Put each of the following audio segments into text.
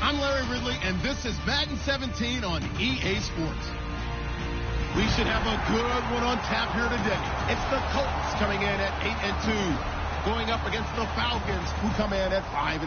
I'm Larry Ridley, and this is Madden 17 on EA Sports. We should have a good one on tap here today. It's the Colts coming in at 8-2, going up against the Falcons, who come in at 5-5.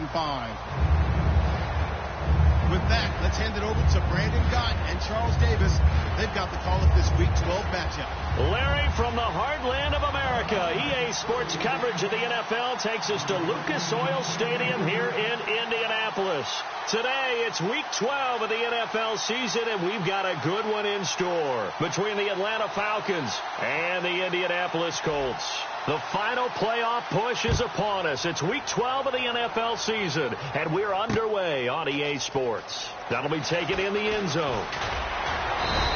With that, let's hand it over to Brandon Gott and Charles Davis. They've got the call of this Week 12 matchup. Larry, from the heartland of America, EA Sports coverage of the NFL takes us to Lucas Oil Stadium here in Indianapolis. Today, it's Week 12 of the NFL season, and we've got a good one in store between the Atlanta Falcons and the Indianapolis Colts. The final playoff push is upon us. It's Week 12 of the NFL season, and we're underway on EA Sports. That'll be taken in the end zone.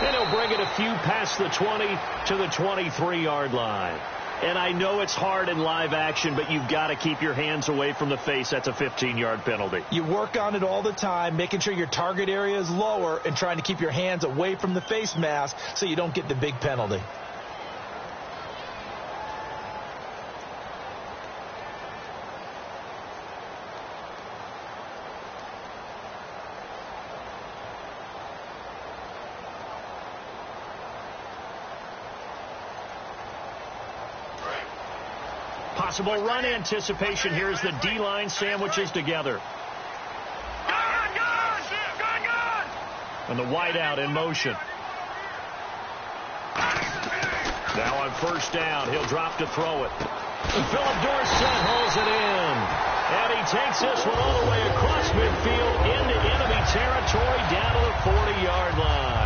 And he'll bring it a few past the 20 to the 23-yard line. And I know it's hard in live action, but you've got to keep your hands away from the face. That's a 15-yard penalty. You work on it all the time, making sure your target area is lower and trying to keep your hands away from the face mask so you don't get the big penalty. Possible run anticipation here as the D-line sandwiches together. And the wideout in motion. Now on first down, he'll drop to throw it. Philip Dorsett hauls it in. And he takes this one all the way across midfield into enemy territory down to the 40-yard line.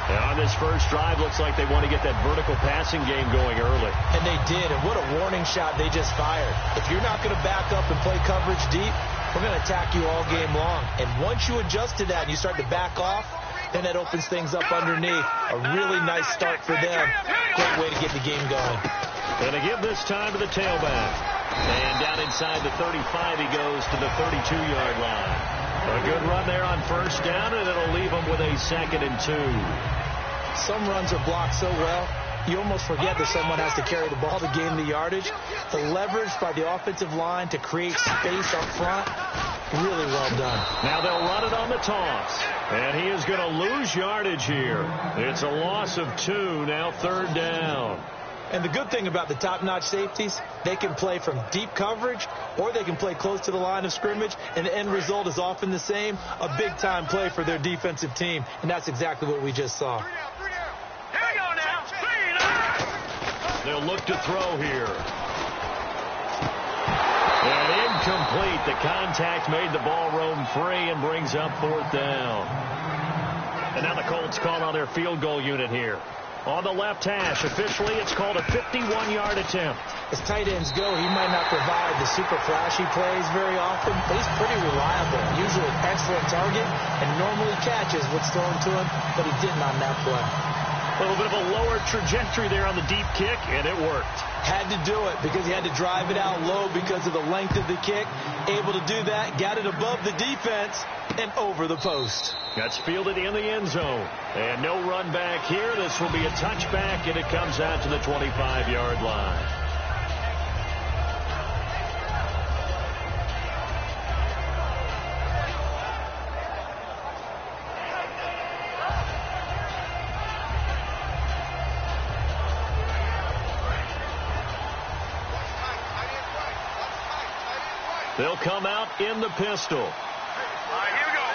And on this first drive, looks like they want to get that vertical passing game going early. And they did, and what a warning shot they just fired. If you're not going to back up and play coverage deep, we're going to attack you all game long. And once you adjust to that and you start to back off, then that opens things up underneath. A really nice start for them. Great way to get the game going. Going to give this time to the tailback. And down inside the 35, he goes to the 32-yard line. A good run there on first down, and it'll leave him with a 2nd and 2. Some runs are blocked so well, you almost forget that someone has to carry the ball to gain the yardage. The leverage by the offensive line to create space up front, really well done. Now they'll run it on the toss, and he is going to lose yardage here. It's a loss of 2, now 3rd down. And the good thing about the top-notch safeties, they can play from deep coverage or they can play close to the line of scrimmage, and the end result is often the same, a big-time play for their defensive team, and that's exactly what we just saw. They'll look to throw here. And incomplete. The contact made the ball roam free and brings up 4th down. And now the Colts call on their field goal unit here. On the left hash, officially, it's called a 51-yard attempt. As tight ends go, he might not provide the super flashy plays very often, but he's pretty reliable. Usually an excellent target and normally catches what's thrown to him, but he didn't on that play. A little bit of a lower trajectory there on the deep kick, and it worked. Had to do it because he had to drive it out low because of the length of the kick. Able to do that, got it above the defense and over the post. That's fielded in the end zone. And no run back here. This will be a touchback, and it comes out to the 25-yard line. They'll come out in the pistol. All right, here we go.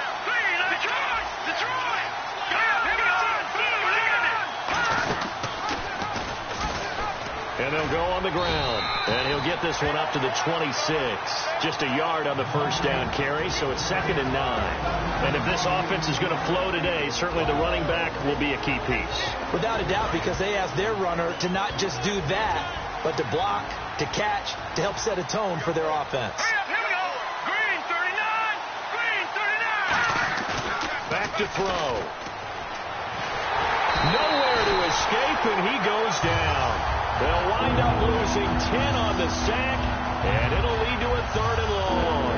Detroit! And they'll go on the ground. And he'll get this one up to the 26. Just a yard on the first down carry, so it's 2nd and 9. And if this offense is going to flow today, certainly the running back will be a key piece. Without a doubt, because they ask their runner to not just do that, but to block, to catch, to help set a tone for their offense. Back to throw. Nowhere to escape, and he goes down. They'll wind up losing 10 on the sack, and it'll lead to a 3rd and long.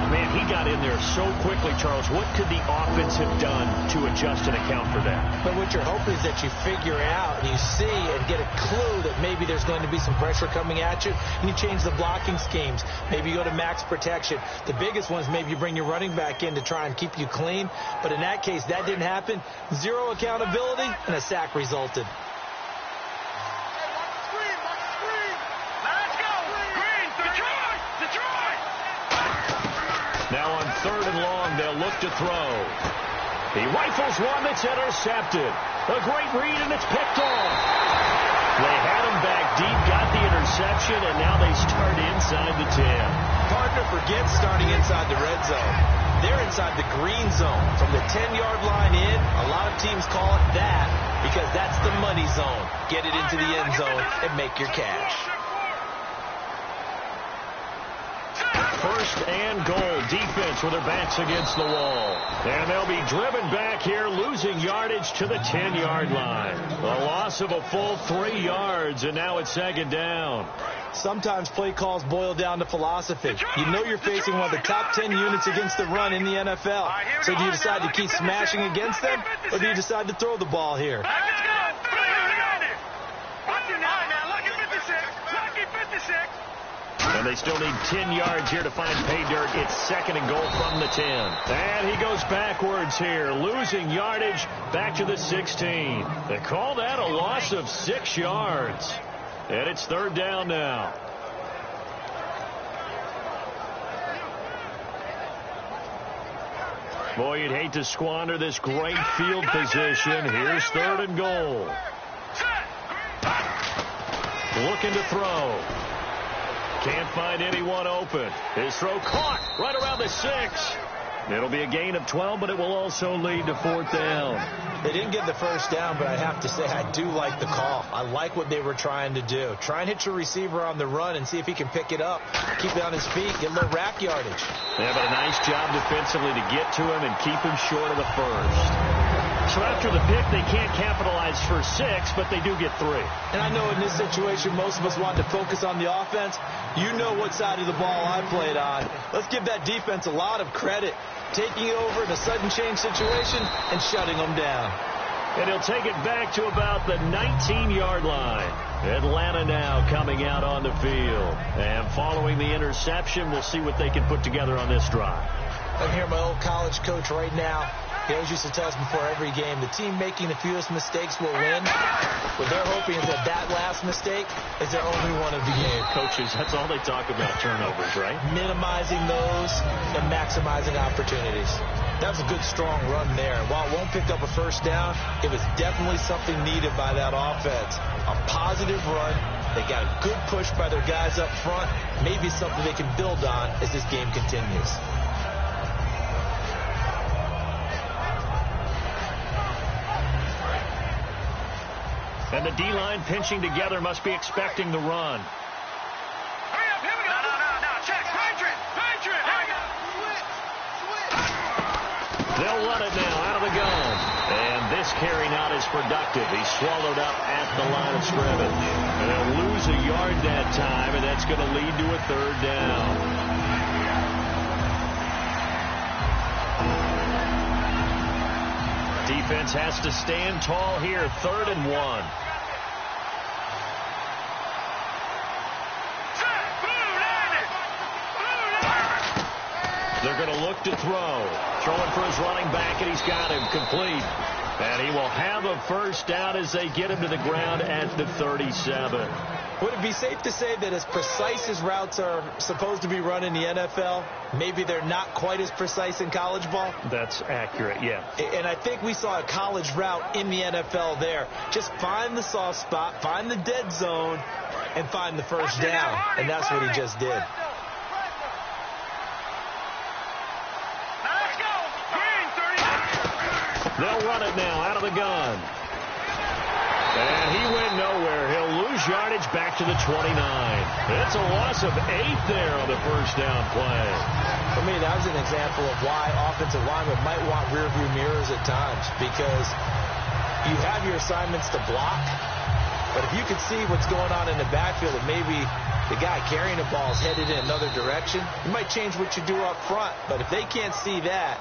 Man, he got in there so quickly, Charles. What could the offense have done to adjust and account for that? But what you're hoping is that you figure it out and you see and get a clue that maybe there's going to be some pressure coming at you, and you change the blocking schemes. Maybe you go to max protection. The biggest one is maybe you bring your running back in to try and keep you clean. But in that case, that didn't happen. Zero accountability, and a sack resulted. Now on 3rd and long, they'll look to throw. He rifles one that's intercepted. A great read, and it's picked off. They had him back deep, got the interception, and now they start inside the 10. Hard to forget starting inside the red zone. They're inside the green zone. From the 10-yard line in, a lot of teams call it that because that's the money zone. Get it into the end zone and make your cash. 1st and goal. Defense with their backs against the wall. And they'll be driven back here, losing yardage to the 10-yard line. A loss of a full 3 yards, and now it's 2nd down. Sometimes play calls boil down to philosophy. You know you're facing one of the top 10 units against the run in the NFL. So do you decide to keep smashing against them, or do you decide to throw the ball here? And they still need 10 yards here to find pay dirt. It's 2nd and goal from the 10. And he goes backwards here, losing yardage back to the 16. They call that a loss of 6 yards. And it's 3rd down now. Boy, you'd hate to squander this great field position. Here's 3rd and goal. Looking to throw. Can't find anyone open. His throw caught right around the 6. It'll be a gain of 12, but it will also lead to 4th down. They didn't get the 1st down, but I have to say I do like the call. I like what they were trying to do. Try and hit your receiver on the run and see if he can pick it up. Keep it on his feet, get a little rack yardage. They have a nice job defensively to get to him and keep him short of the 1st. So after the pick, they can't capitalize for 6, but they do get 3. And I know in this situation, most of us want to focus on the offense. You know what side of the ball I played on. Let's give that defense a lot of credit. Taking over in a sudden change situation and shutting them down. And he'll take it back to about the 19-yard line. Atlanta now coming out on the field. And following the interception, we'll see what they can put together on this drive. I'm here, my old college coach right now. He always used to tell us before every game, the team making the fewest mistakes will win. What they're hoping is that that last mistake is their only one of the game. Coaches, that's all they talk about, turnovers, right? Minimizing those and maximizing opportunities. That was a good, strong run there. While it won't pick up a 1st down, it was definitely something needed by that offense. A positive run. They got a good push by their guys up front. Maybe something they can build on as this game continues. And the D-line pinching together must be expecting the run. Hurry up, here we go. No, check. Patriot. They'll run it now out of the gun. And this carry not as productive. He's swallowed up at the line of scrimmage. And they'll lose a yard that time, and that's going to lead to a 3rd down. Defense has to stand tall here. 3rd and 1. They're going to look to throw. Throwing for his running back, and he's got him complete. And he will have a 1st down as they get him to the ground at the 37. Would it be safe to say that as precise as routes are supposed to be run in the NFL, maybe they're not quite as precise in college ball? That's accurate, yeah. And I think we saw a college route in the NFL there. Just find the soft spot, find the dead zone, and find the 1st down. And that's what he just did. They'll run it now out of the gun. And he went nowhere. He'll lose yardage back to the 29. It's a loss of 8 there on the 1st down play. For me, that was an example of why offensive linemen might want rearview mirrors at times, because you have your assignments to block, but if you can see what's going on in the backfield and maybe the guy carrying the ball is headed in another direction, you might change what you do up front. But if they can't see that,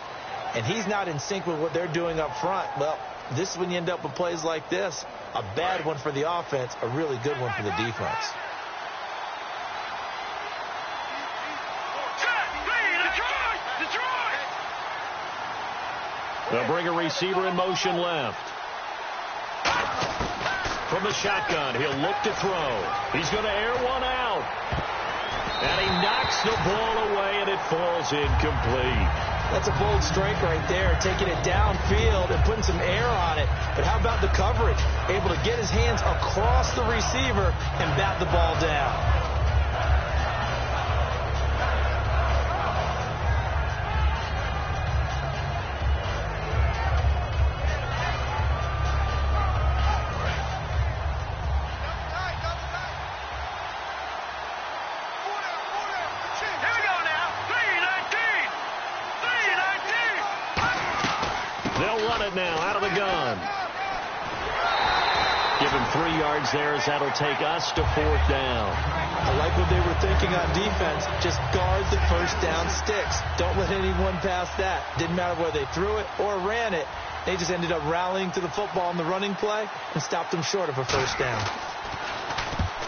and he's not in sync with what they're doing up front, well, this is when you end up with plays like this. A bad one for the offense, a really good one for the defense. They'll bring a receiver in motion left. From the shotgun, he'll look to throw. He's going to air one out. And he knocks the ball away, and it falls incomplete. That's a bold strike right there, taking it downfield and putting some air on it. But how about the coverage? Able to get his hands across the receiver and bat the ball down. Now out of the gun. Give him 3 yards there as that'll take us to 4th down. I like what they were thinking on defense. Just guard the first down sticks. Don't let anyone pass that. Didn't matter whether they threw it or ran it. They just ended up rallying to the football in the running play and stopped them short of a first down.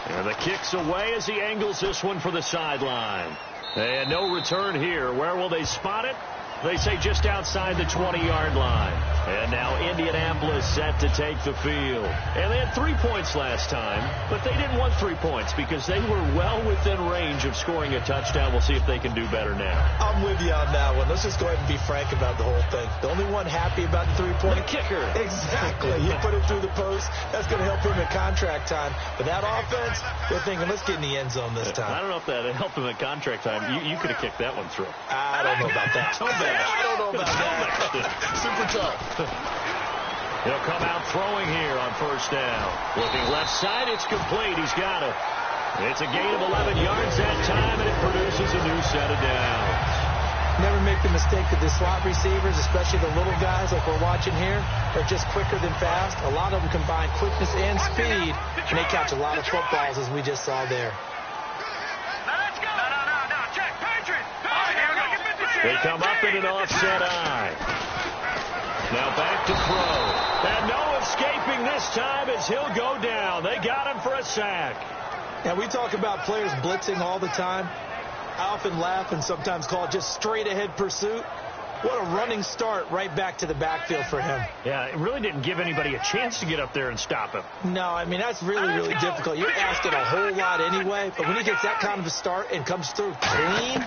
And the kick's away as he angles this one for the sideline. And no return here. Where will they spot it? They say just outside the 20-yard line. And now Indianapolis set to take the field. And they had 3 points last time, but they didn't want 3 points because they were well within range of scoring a touchdown. We'll see if they can do better now. I'm with you on that one. Let's just go ahead and be frank about the whole thing. The only one happy about the 3-point kicker. Exactly. You put it through the post. That's going to help him at contract time. But that offense, they're thinking, let's get in the end zone this time. I don't know if that helped him at contract time. You could have kicked that one through. I don't know about that. I don't know about that. Super tough. He'll come out throwing here on first down. Looking left side, it's complete. He's got it. It's a gain of 11 yards that time, and it produces a new set of downs. Never make the mistake that the slot receivers, especially the little guys like we're watching here, are just quicker than fast. A lot of them combine quickness and speed, and they catch a lot of footballs, as we just saw there. They come up in an offset eye. Now back to throw. And no escaping this time as he'll go down. They got him for a sack. And we talk about players blitzing all the time. I often laugh and sometimes call it just straight ahead pursuit. What a running start right back to the backfield for him. Yeah, it really didn't give anybody a chance to get up there and stop him. No, I mean, that's really, really difficult. You're asking a whole lot anyway, but when he gets that kind of a start and comes through clean,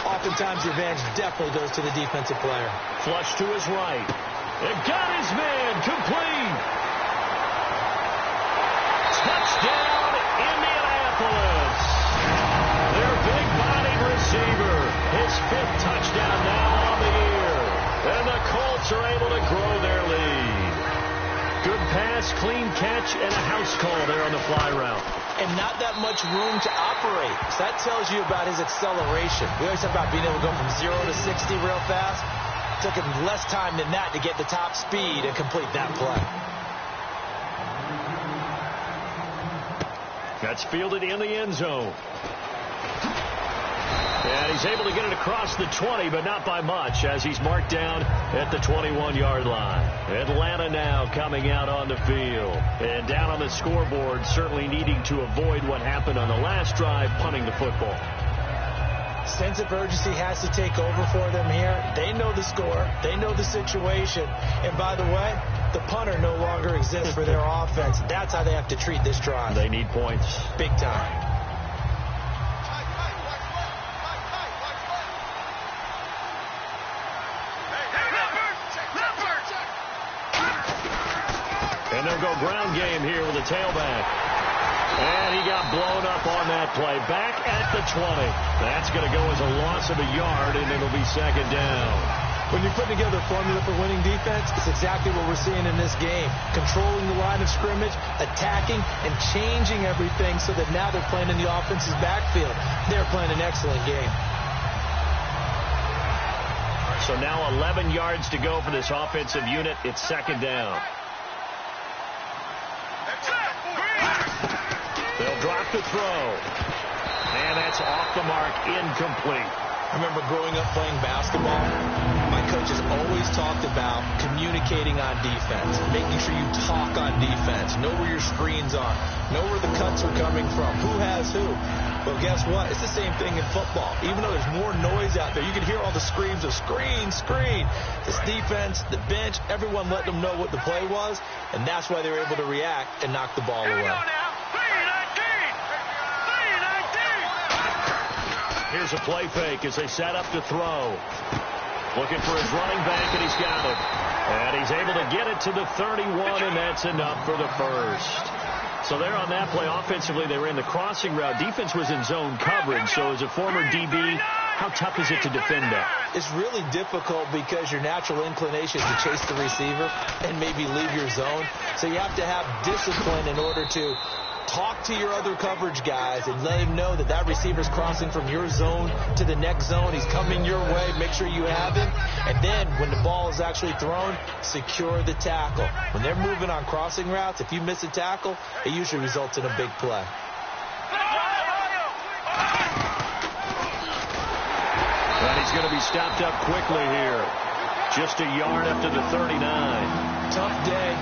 oftentimes the advantage definitely goes to the defensive player. Flush to his right. And got his man complete. Touchdown, Indianapolis. Their big-bodied receiver. His 5th touchdown now on the year. And the Colts are able to grow their lead. Good pass, clean catch, and a house call there on the fly route. And not that much room to operate. So that tells you about his acceleration. We always talk about being able to go from 0 to 60 real fast. It took him less time than that to get the top speed and complete that play. That's fielded in the end zone. And he's able to get it across the 20, but not by much, as he's marked down at the 21-yard line. Atlanta now coming out on the field. And down on the scoreboard, certainly needing to avoid what happened on the last drive, punting the football. Sense of urgency has to take over for them here. They know the score. They know the situation. And by the way, the punter no longer exists for their offense. That's how they have to treat this drive. They need points. Big time. And they'll go ground game here with a tailback. And he got blown up on that play. Back at the 20. That's going to go as a loss of a yard, and it'll be 2nd down. When you put together a formula for winning defense, it's exactly what we're seeing in this game. Controlling the line of scrimmage, attacking, and changing everything so that now they're playing in the offense's backfield. They're playing an excellent game. So now 11 yards to go for this offensive unit. It's 2nd down. They'll drop start to throw. And that's off the mark, incomplete. I remember growing up playing basketball, my coaches always talked about communicating on defense, making sure you talk on defense, know where your screens are, know where the cuts are coming from, who has who. Well, guess what? It's the same thing in football. Even though there's more noise out there, you can hear all the screams of screen, screen. This defense, the bench, everyone let them know what the play was, and that's why they were able to react and knock the ball away. Here's a play fake as they set up to throw. Looking for his running back, and he's got it. And he's able to get it to the 31, and that's enough for the first. So there on that play, offensively, they ran the crossing route. Defense was in zone coverage, so as a former DB, how tough is it to defend that? It's really difficult because your natural inclination is to chase the receiver and maybe leave your zone. So you have to have discipline in order to talk to your other coverage guys and let him know that that receiver's crossing from your zone to the next zone. He's coming your way. Make sure you have him. And then when the ball is actually thrown, secure the tackle. When they're moving on crossing routes, if you miss a tackle, it usually results in a big play. And he's going to be stopped up quickly here. Just a yard up to the 39. Tough day.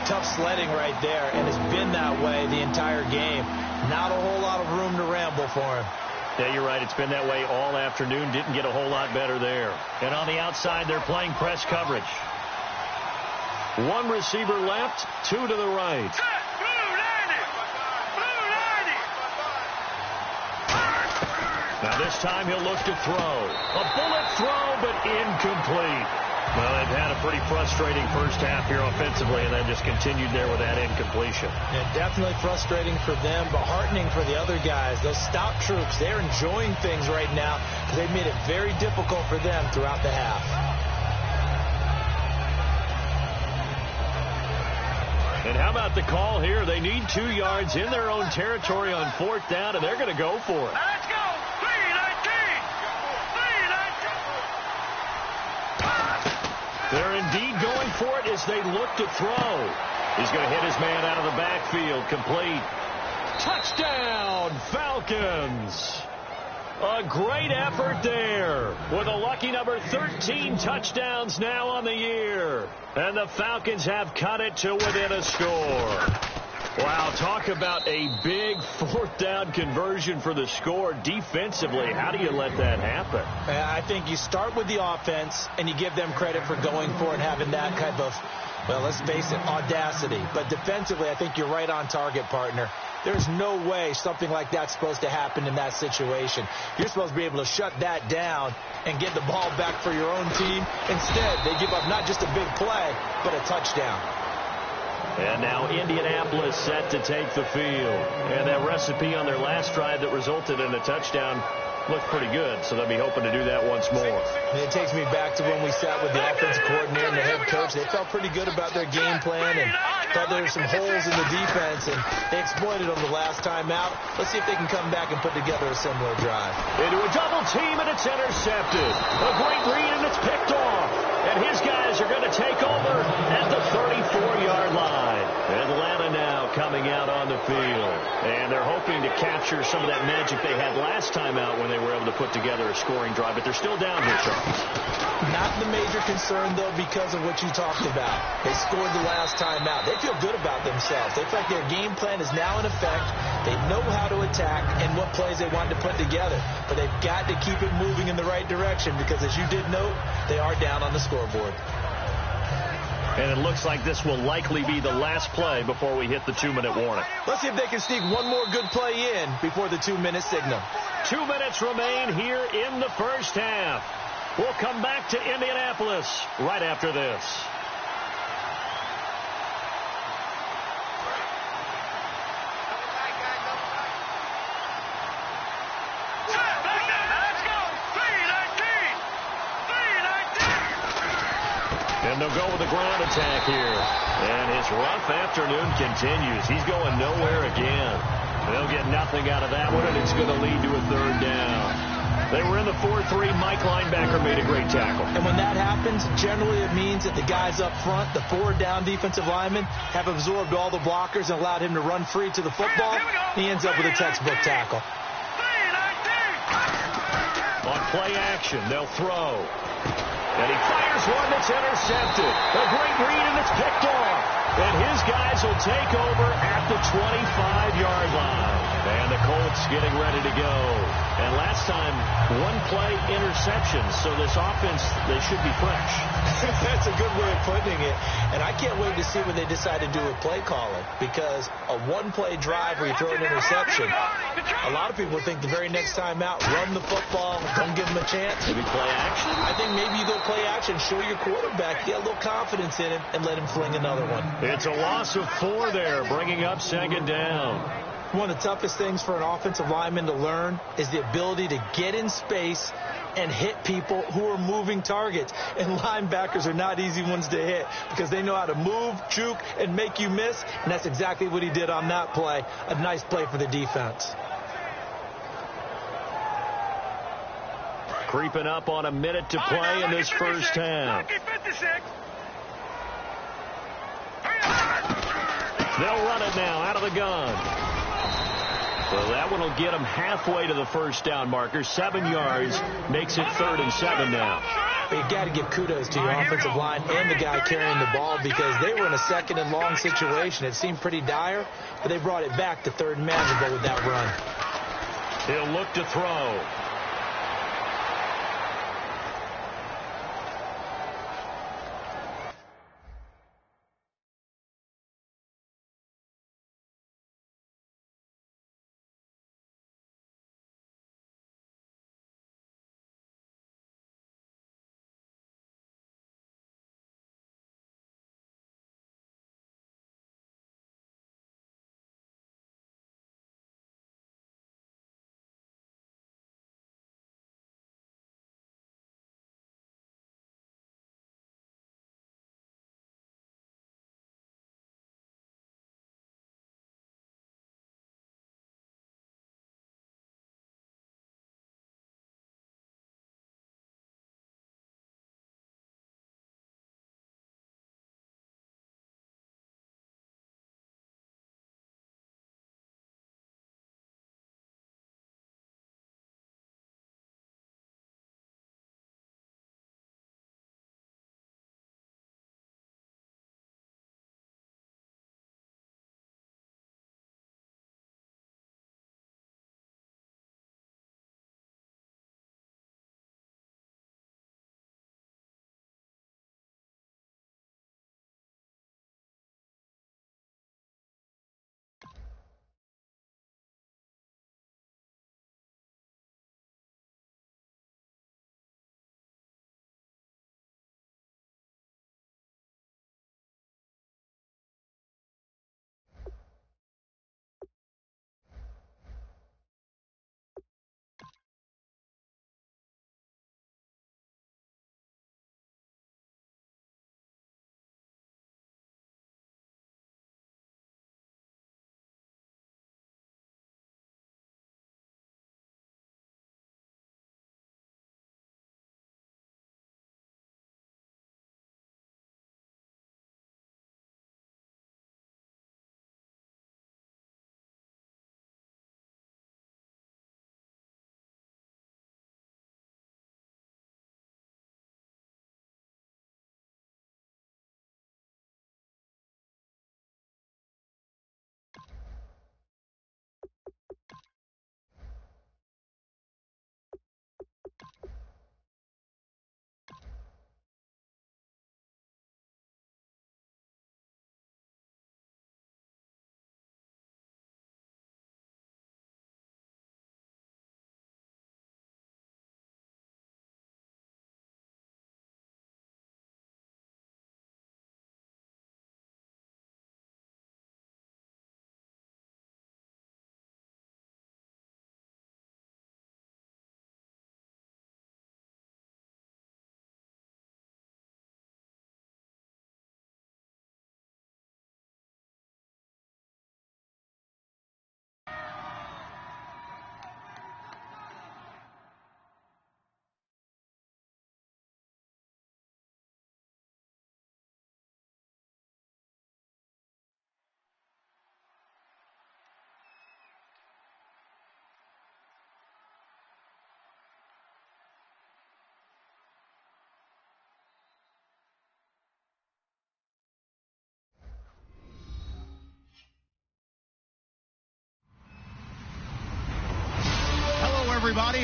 Tough sledding right there, and it's been that way the entire game. Not a whole lot of room to ramble for him. Yeah, you're right. It's been that way all afternoon. Didn't get a whole lot better there. And on the outside, they're playing press coverage. One receiver left, two to the right. Now this time he'll look to throw. A bullet throw, but incomplete. Well, they've had a pretty frustrating first half here offensively, and then just continued there with that incompletion. Yeah, definitely frustrating for them, but heartening for the other guys. Those stout troops, they're enjoying things right now because they've made it very difficult for them throughout the half. And how about the call here? They need 2 yards in their own territory on 4th down, and they're going to go for it. Let's go! 3-19! They're indeed going for it as they look to throw. He's going to hit his man out of the backfield. Complete. Touchdown, Falcons. A great effort there with a lucky number 13 touchdowns now on the year. And the Falcons have cut it to within a score. Wow, talk about a big 4th down conversion for the score. Defensively, how do you let that happen? I think you start with the offense, and you give them credit for going for it and having that type of, well, let's face it, audacity. But defensively, I think you're right on target, partner. There's no way something like that's supposed to happen in that situation. You're supposed to be able to shut that down and get the ball back for your own team. Instead, they give up not just a big play, but a touchdown. And now Indianapolis set to take the field. And that recipe on their last drive that resulted in a touchdown looked pretty good, so they'll be hoping to do that once more. And it takes me back to when we sat with the offensive coordinator and the head coach. They felt pretty good about their game plan and thought there were some holes in the defense, and they exploited them the last time out. Let's see if they can come back and put together a similar drive. Into a double team, and it's intercepted. A great read, and it's picked off. And his guys are going to take over at the 34-yard line. Atlanta now coming out on the field. And they're hoping to capture some of that magic they had last time out when they were able to put together a scoring drive. But they're still down here, Charles. Not the major concern, though, because of what you talked about. They scored the last time out. They feel good about themselves. They feel like their game plan is now in effect. They know how to attack and what plays they want to put together. But they've got to keep it moving in the right direction because, as you did note, they are down on the scoreboard. And it looks like this will likely be the last play before we hit the 2-minute warning. Let's see if they can sneak one more good play in before the 2-minute signal. 2 minutes remain here in the first half. We'll come back to Indianapolis right after this. And they'll go with a ground attack here. And his rough afternoon continues. He's going nowhere again. They'll get nothing out of that one, and it's going to lead to a 3rd down. They were in the 4-3. Mike linebacker made a great tackle. And when that happens, generally it means that the guys up front, the 4 down defensive linemen, have absorbed all the blockers and allowed him to run free to the football. He ends up with a textbook tackle. On play action, they'll throw. And he fires one that's intercepted. A great read, and it's picked off. And his guys will take over at the 25-yard line. And the Colts getting ready to go. And last time, one play interception. So this offense, they should be fresh. That's a good way of putting it. And I can't wait to see what they decide to do with play calling. Because a one-play drive where you throw an interception, a lot of people think the very next time out, run the football, don't give them a chance. Maybe play action? I think maybe you go play action, show your quarterback, get a little confidence in him, and let him fling another one. It's a loss of 4 there, bringing up second down. One of the toughest things for an offensive lineman to learn is the ability to get in space and hit people who are moving targets. And linebackers are not easy ones to hit because they know how to move, juke, and make you miss. And that's exactly what he did on that play. A nice play for the defense. Creeping up on a minute to play in this first half. They'll run it now out of the gun. So that one will get them halfway to the first down marker. 7 yards makes it 3rd and 7 now. You've got to give kudos to your offensive line and the guy carrying the ball because they were in a 2nd and long situation. It seemed pretty dire, but they brought it back to 3rd and manageable with that run. He'll look to throw.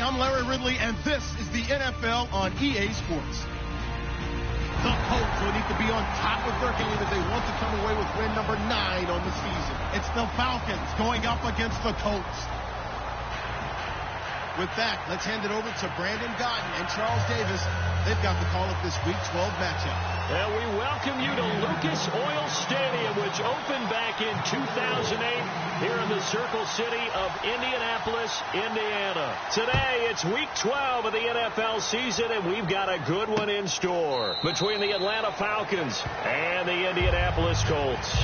Hey, I'm Larry Ridley, and this is the NFL on EA Sports. The Colts will need to be on top of their game if they want to come away with win number 9 on the season. It's the Falcons going up against the Colts. With that, let's hand it over to Brandon Godden and Charles Davis. They've got the call of this Week 12 matchup. And we welcome you to Lucas Oil Stadium, which opened back in 2008 here in the Circle City of Indianapolis, Indiana. Today, it's Week 12 of the NFL season, and we've got a good one in store between the Atlanta Falcons and the Indianapolis Colts.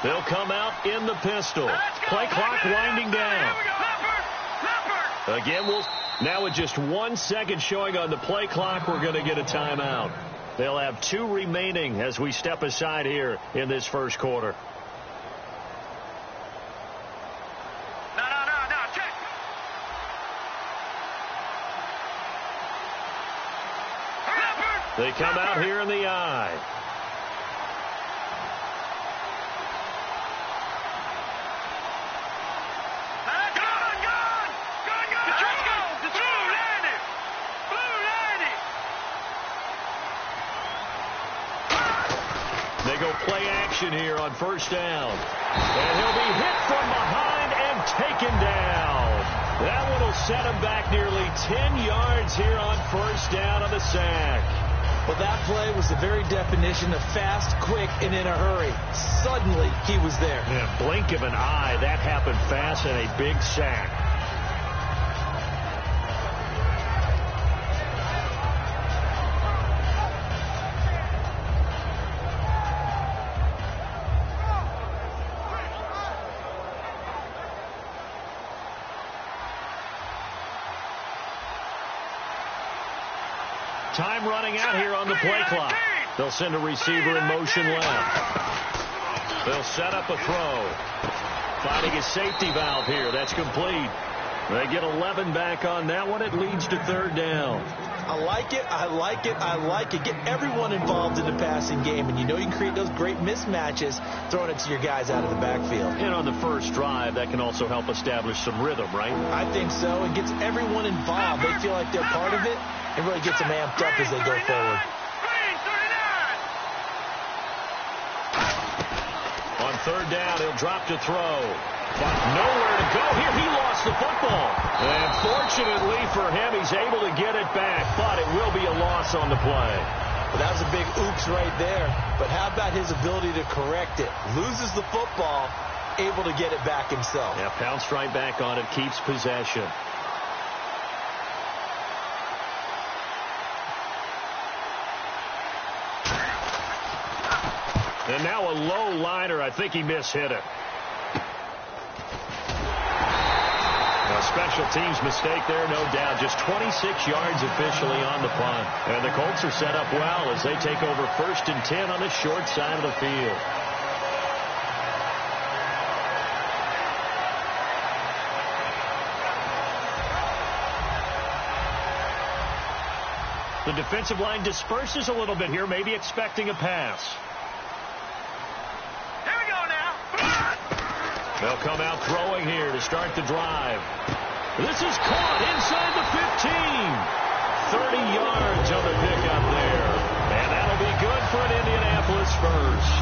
They'll come out in the pistol. Play clock winding down. Again, now with just 1 second showing on the play clock, we're going to get a timeout. They'll have 2 remaining as we step aside here in this first quarter. They come out here in the eye. They go play action here on first down. And he'll be hit from behind and taken down. That one will set him back nearly 10 yards here on first down on the sack. Well, that play was the very definition of fast, quick, and in a hurry. Suddenly, he was there. Yeah, blink of an eye. That happened fast and a big sack. Time running out here on the play clock. They'll send a receiver in motion left. They'll set up a throw. Finding a safety valve here. That's complete. They get 11 back on that one. It leads to third down. I like it. I like it. I like it. Get everyone involved in the passing game. And you know you can create those great mismatches throwing it to your guys out of the backfield. And on the first drive, that can also help establish some rhythm, right? I think so. It gets everyone involved. They feel like they're part of it. It really gets them amped up as they go forward. On third down, he'll drop to throw. But nowhere to go here. He lost the football. And fortunately for him, he's able to get it back. But it will be a loss on the play. Well, that was a big oops right there. But how about his ability to correct it? Loses the football, able to get it back himself. Yeah, pounced right back on it, keeps possession. And now a low liner. I think he mishit it. A special teams mistake there, no doubt. Just 26 yards officially on the punt. And the Colts are set up well as they take over 1st and 10 on the short side of the field. The defensive line disperses a little bit here, maybe expecting a pass. They'll come out throwing here to start the drive. This is caught inside the 15. 30 yards on the pickup there. And that'll be good for an Indianapolis first.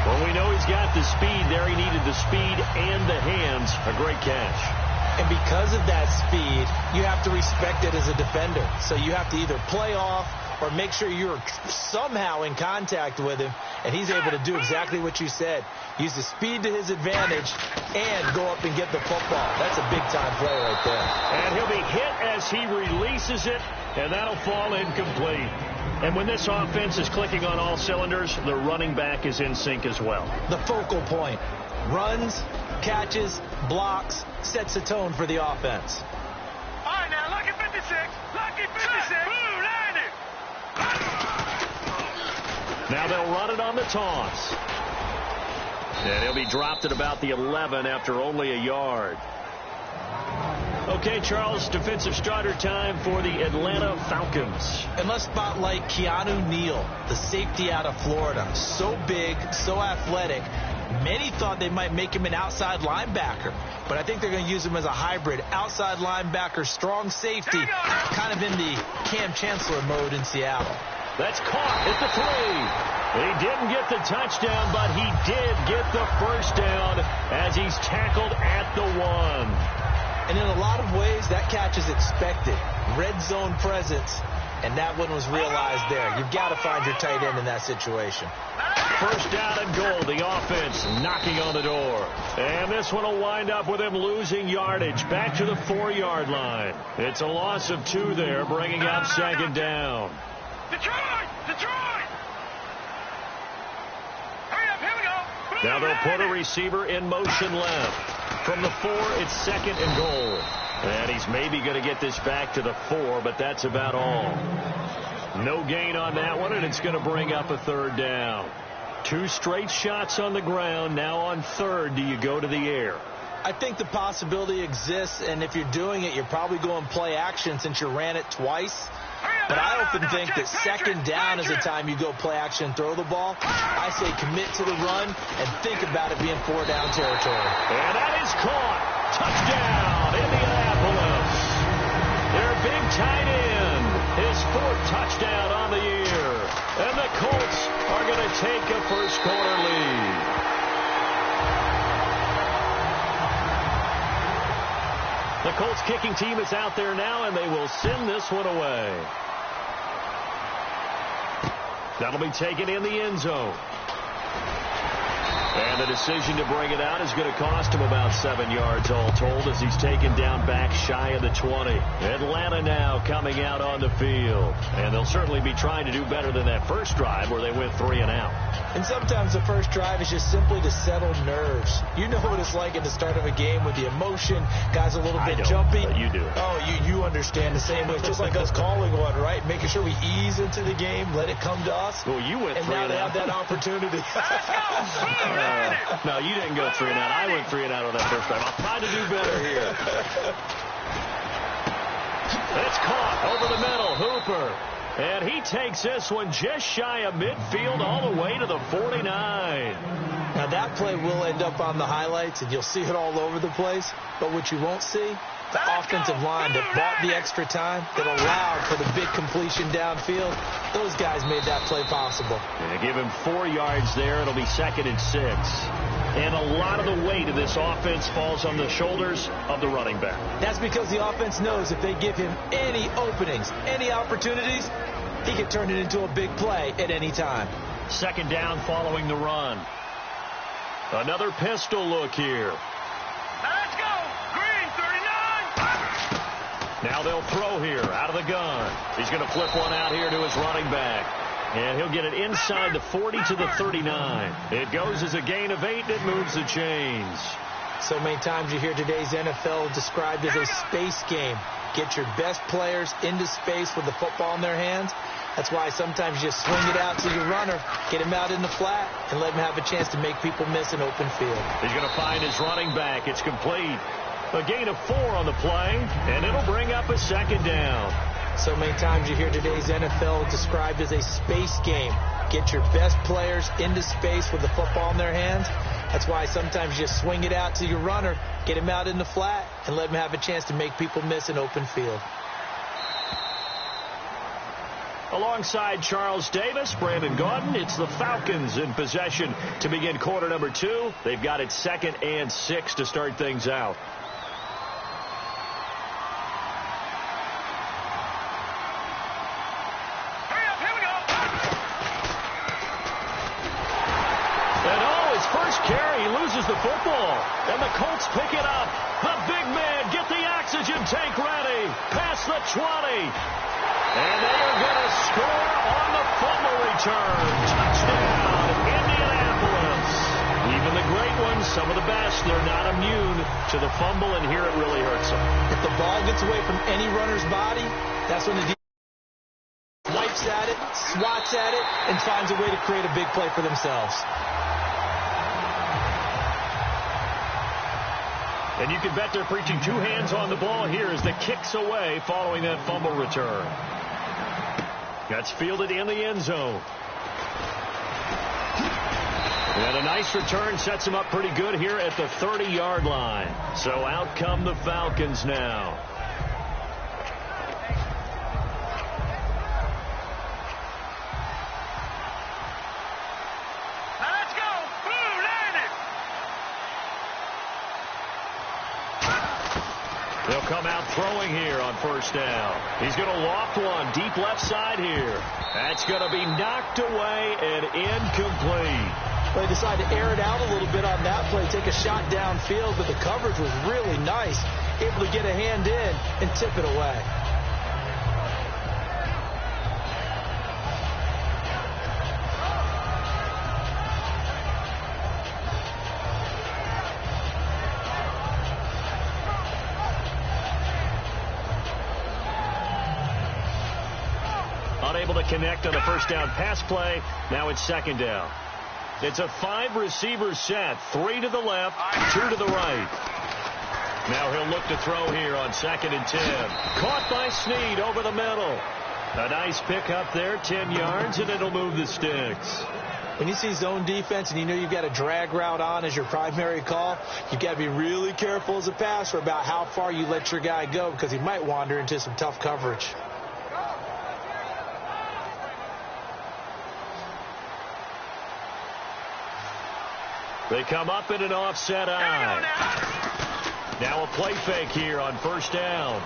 Well, we know he's got the speed there. He needed the speed and the hands. A great catch. And because of that speed, you have to respect it as a defender. So you have to either play off or make sure you're somehow in contact with him. And he's able to do exactly what you said. Use the speed to his advantage and go up and get the football. That's a big-time play right there. And he'll be hit as he releases it And that'll fall incomplete. And when this offense is clicking on all cylinders, the running back is in sync as well. The focal point. Runs, catches, blocks, sets the tone for the offense. All right, now, lucky 56. Lucky 56. Blue, 90. Now they'll run it on the toss. And he'll be dropped at about the 11 after only a yard. Okay, Charles, defensive starter time for the Atlanta Falcons. And let's spotlight Keanu Neal, the safety out of Florida. So big, so athletic. Many thought they might make him an outside linebacker, but I think they're going to use him as a hybrid. Outside linebacker, strong safety, kind of in the Cam Chancellor mode in Seattle. That's caught at the 3. He didn't get the touchdown, but he did get the first down as he's tackled at the 1. And in a lot of ways, that catch is expected. Red zone presence, and that one was realized there. You've got to find your tight end in that situation. First down and goal. The offense knocking on the door. And this one will wind up with him losing yardage back to the 4-yard line. It's a loss of 2 there, bringing up second down. Detroit! Detroit! Hurry up, here we go. Now they'll put a receiver in motion left. From the 4, it's second and goal. And he's maybe going to get this back to the 4, but that's about all. No gain on that one, and it's going to bring up a third down. 2 straight shots on the ground. Now on third, do you go to the air? I think the possibility exists, and if you're doing it, you're probably going play action since you ran it twice. But I often think that second down is the time you go play action and throw the ball. I say commit to the run and think about it being 4-down territory. And that is caught. Touchdown, Indianapolis. Their big tight end, his 4th touchdown on the year. And the Colts are going to take a first-quarter lead. The Colts kicking team is out there now, and they will send this one away. That'll be taken in the end zone. And the decision to bring it out is going to cost him about 7 yards all told as he's taken down back shy of the 20. Atlanta now coming out on the field. And they'll certainly be trying to do better than that first drive where they went 3 and out. And sometimes the first drive is just simply to settle nerves. You know what it's like at the start of a game with the emotion. Guys a little bit jumpy. But you do. Oh, you understand the same way. It's just like us calling one, right? Making sure we ease into the game, let it come to us. Well, you went 3 and out. And now they have that opportunity. No, you didn't go 3 and out. I went 3 and out on that first drive. I'll try to do better here. It's caught over the middle. Hooper. And he takes this one just shy of midfield all the way to the 49. Now that play will end up on the highlights, and you'll see it all over the place. But what you won't see, the offensive line that bought the extra time, that allowed for the big completion downfield. Those guys made that play possible. And give him 4 yards there. It'll be 2nd and 6. And a lot of the weight of this offense falls on the shoulders of the running back. That's because the offense knows if they give him any openings, any opportunities, he can turn it into a big play at any time. Second down following the run. Another pistol look here. Let's go. Green, 39. Now they'll throw here out of the gun. He's going to flip one out here to his running back. And he'll get it inside the 40 to the 39. It goes as a gain of 8. It moves the chains. So many times you hear today's NFL described as a space game. Get your best players into space with the football in their hands. That's why sometimes you swing it out to your runner, get him out in the flat, and let him have a chance to make people miss an open field. He's going to find his running back. It's complete. A gain of 4 on the play, and it'll bring up a second down. So many times you hear today's NFL described as a space game. Get your best players into space with the football in their hands. That's why sometimes you swing it out to your runner, get him out in the flat, and let him have a chance to make people miss an open field. Alongside Charles Davis, Brandon Gaudin, it's the Falcons in possession to begin quarter number 2. They've got it 2nd and 6 to start things out. The football, and the Colts pick it up. The big man, get the oxygen tank ready. Past the 20. And they are going to score on the fumble return. Touchdown, Indianapolis. Even the great ones, some of the best, they're not immune to the fumble, and here it really hurts them. If the ball gets away from any runner's body, that's when the defense wipes at it, swats at it, and finds a way to create a big play for themselves. And you can bet they're preaching two hands on the ball here as the kick's away following that fumble return. That's fielded in the end zone. And a nice return sets him up pretty good here at the 30-yard line. So out come the Falcons now. Let's go. Blue landed. They'll come out throwing here on first down. He's going to loft one deep left side here. That's going to be knocked away and incomplete. They decided to air it out a little bit on that play, take a shot downfield, but the coverage was really nice. Able to get a hand in and tip it away. Unable to connect on the first down pass play. Now it's second down. It's a 5-receiver set. 3 to the left, 2 to the right. Now he'll look to throw here on 2nd and 10. Caught by Snead over the middle. A nice pickup there, 10 yards, and it'll move the sticks. When you see zone defense and you know you've got a drag route on as your primary call, you've got to be really careful as a passer about how far you let your guy go because he might wander into some tough coverage. They come up in an offset eye. Now a play fake here on first down.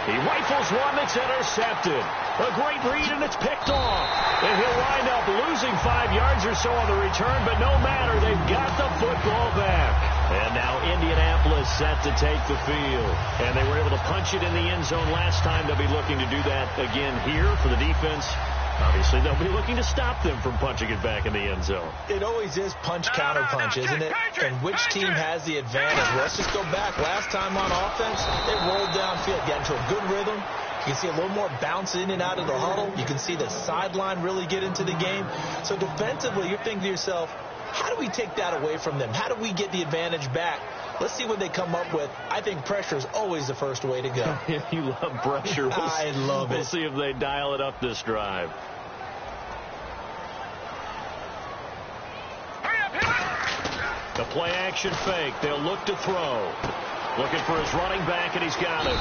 He rifles one that's intercepted. A great read, and it's picked off. And he'll wind up losing 5 yards or so on the return, but no matter, they've got the football back. And now Indianapolis set to take the field. And they were able to punch it in the end zone last time. They'll be looking to do that again here for the defense. Obviously, they'll be looking to stop them from punching it back in the end zone. It always is punch-counter-punch, isn't it? And which team has the advantage? Let's just go back. Last time on offense, they rolled downfield, got into a good rhythm. You can see a little more bounce in and out of the huddle. You can see the sideline really get into the game. So defensively, you're thinking to yourself, how do we take that away from them? How do we get the advantage back? Let's see what they come up with. I think pressure is always the first way to go. You love pressure. I love it. We'll see if they dial it up this drive. The play action fake. They'll look to throw. Looking for his running back, and he's got him.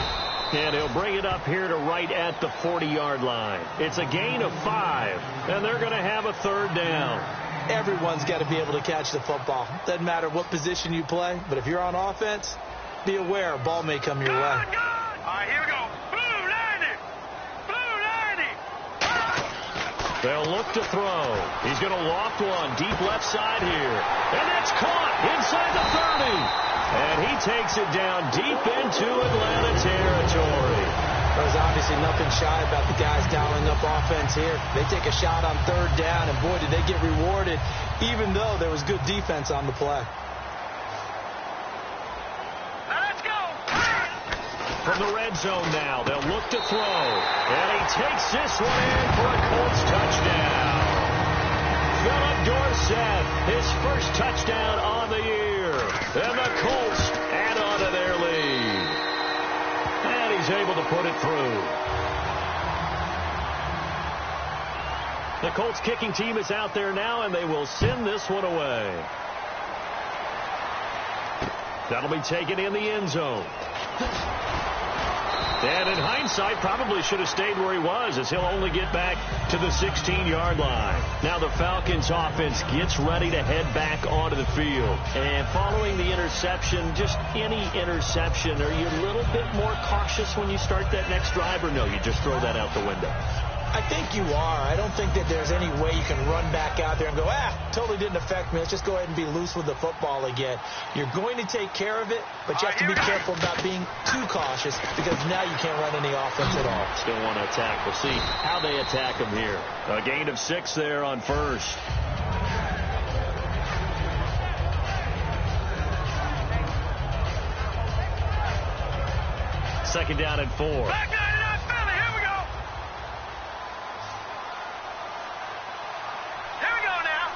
And he'll bring it up here to right at the 40-yard line. It's a gain of 5, and they're going to have a third down. Everyone's got to be able to catch the football. Doesn't matter what position you play, but if you're on offense, be aware a ball may come your way. All right, here we go. Blue landed. Blue landed. They'll look to throw. He's going to loft one deep left side here. And that's caught inside the 30. And he takes it down deep into Atlanta territory. There's obviously nothing shy about the guys dialing up offense here. They take a shot on third down, and boy, did they get rewarded, even though there was good defense on the play. Let's go. From the red zone now, they'll look to throw. And he takes this one in for a Colts touchdown. Philip Dorsett, his first touchdown on the year. And the Colts add on to their lead. And he's able to put it through. The Colts kicking team is out there now, and they will send this one away. That'll be taken in the end zone. And in hindsight, probably should have stayed where he was, as he'll only get back to the 16-yard line. Now the Falcons offense gets ready to head back onto the field. And following the interception, just any interception, are you a little bit more cautious when you start that next drive, or no, you just throw that out the window? I think you are. I don't think that there's any way you can run back out there and go, totally didn't affect me. Let's just go ahead and be loose with the football again. You're going to take care of it, but you have to be careful about being too cautious because now you can't run any offense at all. Still want to attack. We'll see how they attack him here. A gain of 6 there on first. Second down and 4. Back down in that belly. Here we go. Here we go now.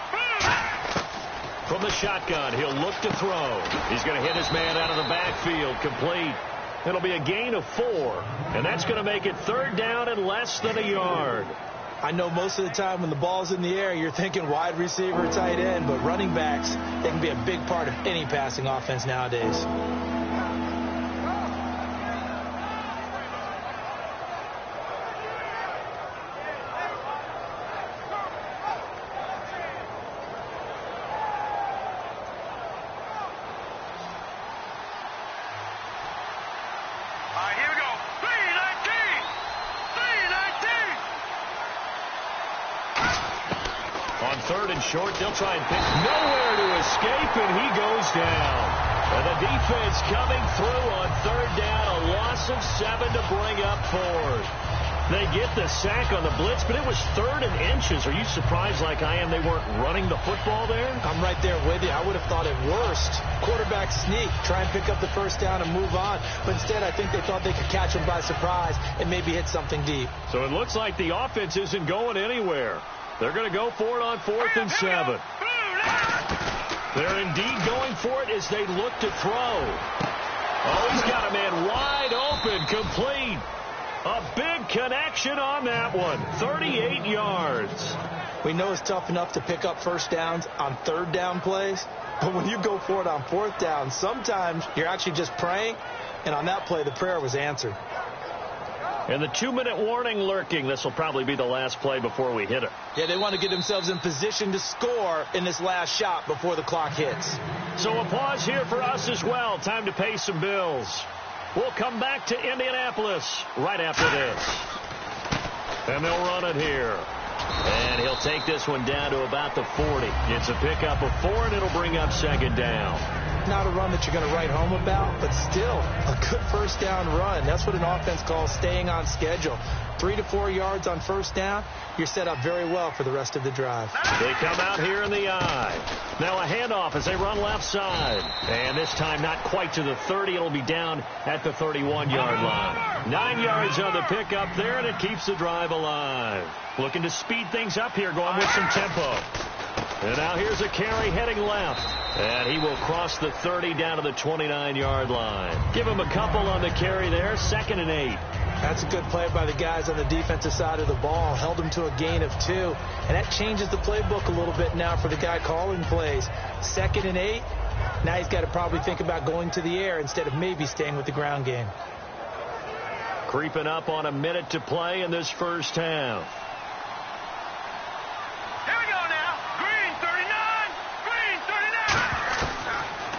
From the shotgun, he'll look to throw. He's going to hit his man out of the backfield. Complete. It'll be a gain of 4. And that's going to make it third down and less than a yard. I know most of the time when the ball's in the air, you're thinking wide receiver, tight end, but running backs, they can be a big part of any passing offense nowadays. Short, they'll try and pick nowhere to escape, and he goes down. And the defense coming through on third down, a loss of 7 to bring up 4. They get the sack on the blitz, but it was 3rd and inches. Are you surprised like I am they weren't running the football there? I'm right there with you. I would have thought at worst, quarterback sneak, try and pick up the first down and move on. But instead, I think they thought they could catch him by surprise and maybe hit something deep. So it looks like the offense isn't going anywhere. They're going to go for it on 4th and 7. They're indeed going for it as they look to throw. Oh, he's got a man wide open, complete. A big connection on that one. 38 yards. We know it's tough enough to pick up first downs on third down plays, but when you go for it on 4th down, sometimes you're actually just praying, and on that play, the prayer was answered. And the 2-minute warning lurking. This will probably be the last play before we hit it. Yeah, they want to get themselves in position to score in this last shot before the clock hits. So a pause here for us as well. Time to pay some bills. We'll come back to Indianapolis right after this. And they'll run it here. And he'll take this one down to about the 40. It's a pickup of 4, and it'll bring up second down. Not a run that you're going to write home about, but still a good first down run. That's what an offense calls staying on schedule. 3 to 4 yards on first down, you're set up very well for the rest of the drive. They come out here in the eye. Now a handoff as they run left side. And this time not quite to the 30. It'll be down at the 31-yard line. 9 yards on the pickup there, and it keeps the drive alive. Looking to speed things up here, going with some tempo. And now here's a carry heading left. And he will cross the 30 down to the 29-yard line. Give him a couple on the carry there. 2nd and 8. That's a good play by the guys on the defensive side of the ball. Held him to a gain of 2. And that changes the playbook a little bit now for the guy calling plays. 2nd and 8. Now he's got to probably think about going to the air instead of maybe staying with the ground game. Creeping up on a minute to play in this first half.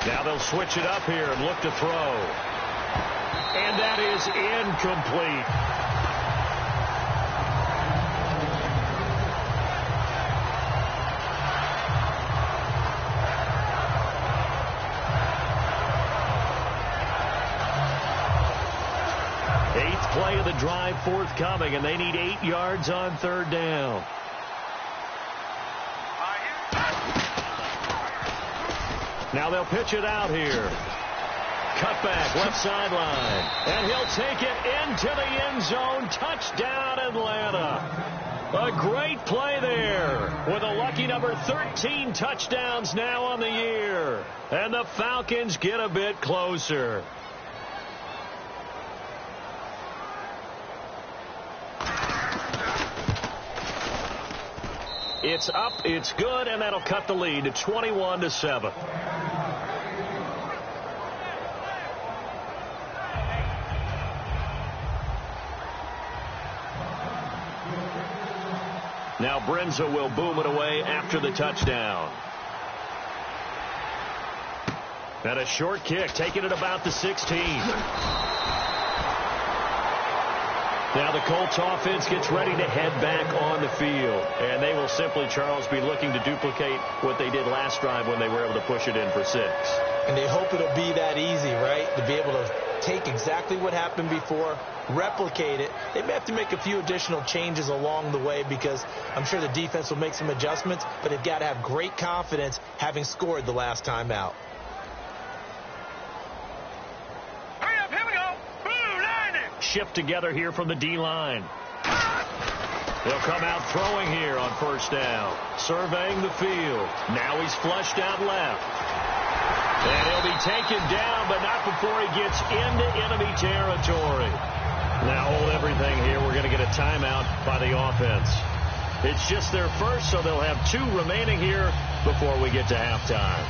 Now they'll switch it up here and look to throw. And that is incomplete. Eighth play of the drive forthcoming, and they need 8 yards on third down. Now they'll pitch it out here. Cutback, left sideline. And he'll take it into the end zone. Touchdown, Atlanta. A great play there with a lucky number 13 touchdowns now on the year. And the Falcons get a bit closer. It's up, it's good, and that'll cut the lead to 21-7. Now Brenza will boom it away after the touchdown. And a short kick, taking it about the 16. Now the Colts offense gets ready to head back on the field. And they will simply, Charles, be looking to duplicate what they did last drive when they were able to push it in for 6. And they hope it'll be that easy, right? To be able to take exactly what happened before, replicate it. They may have to make a few additional changes along the way because I'm sure the defense will make some adjustments, but they've got to have great confidence having scored the last time out. Shift together here from the D-line. They'll come out throwing here on first down. Surveying the field. Now he's flushed out left. And he'll be taken down, but not before he gets into enemy territory. Now hold everything here. We're going to get a timeout by the offense. It's just their first, so they'll have 2 remaining here before we get to halftime.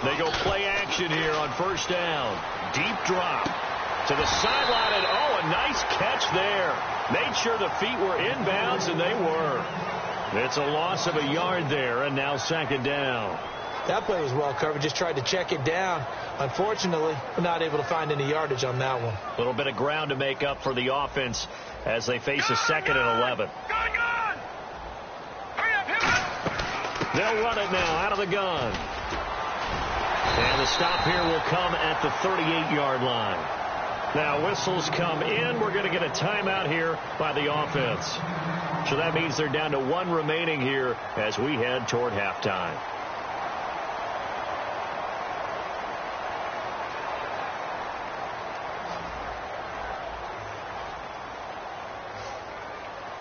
They go play action here on first down. Deep drop to the sideline, and oh, a nice catch there. Made sure the feet were inbounds, and they were. It's a loss of a yard there, and now second down. That play was well covered. Just tried to check it down. Unfortunately, we're not able to find any yardage on that one. A little bit of ground to make up for the offense as they face a 2nd and 11. They'll run it now out of the gun. And the stop here will come at the 38-yard line. Now whistles come in. We're going to get a timeout here by the offense. So that means they're down to 1 remaining here as we head toward halftime.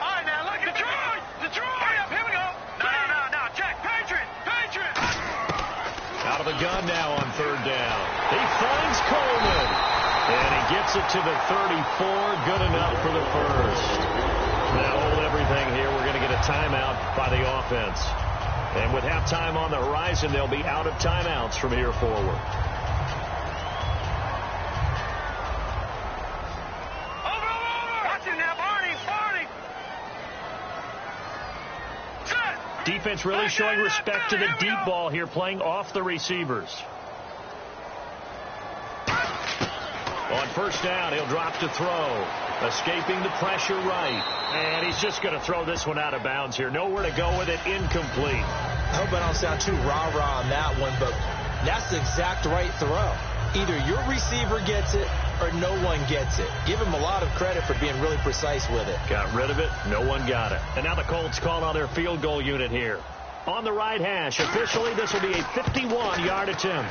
All right, now look at Detroit! Hurry up, here we go! No, check, Patriot! Out of the gun now on third down. He finds Coleman. And he gets it to the 34. Good enough for the first. Now hold everything here. We're going to get a timeout by the offense. And with halftime on the horizon, they'll be out of timeouts from here forward. Over! Watch him now, Barney! Defense really showing respect to the deep ball here, playing off the receivers. On first down, he'll drop to throw. Escaping the pressure right. And he's just going to throw this one out of bounds here. Nowhere to go with it. Incomplete. I hope I don't sound too rah-rah on that one, but that's the exact right throw. Either your receiver gets it or no one gets it. Give him a lot of credit for being really precise with it. Got rid of it. No one got it. And now the Colts call on their field goal unit here. On the right hash, officially, this will be a 51-yard attempt.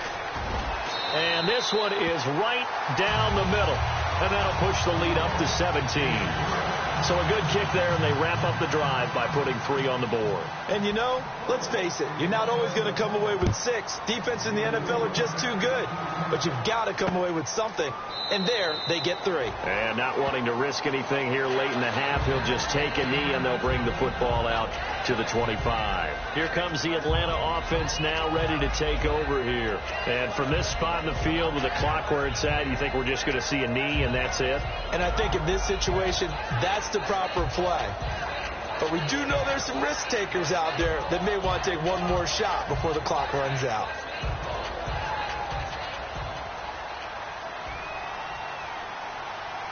And this one is right down the middle. And that'll push the lead up to 17. So a good kick there, and they wrap up the drive by putting 3 on the board. And you know, let's face it, you're not always going to come away with 6. Defense in the NFL are just too good. But you've got to come away with something. And there, they get 3. And not wanting to risk anything here late in the half, he'll just take a knee, and they'll bring the football out to the 25. Here comes the Atlanta offense now ready to take over here. And from this spot in the field with the clock where it's at, you think we're just going to see a knee and that's it? And I think in this situation, that's the proper play. But we do know there's some risk takers out there that may want to take one more shot before the clock runs out.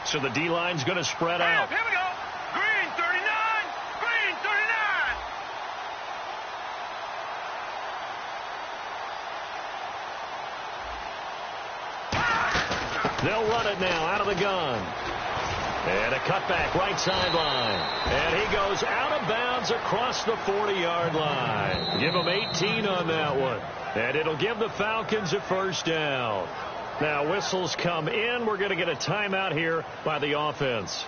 So the D-line's going to spread out. Here we go. Green 39. Green 39. They'll run it now out of the gun. And a cutback right sideline. And he goes out of bounds across the 40-yard line. Give him 18 on that one. And it'll give the Falcons a first down. Now whistles come in. We're going to get a timeout here by the offense.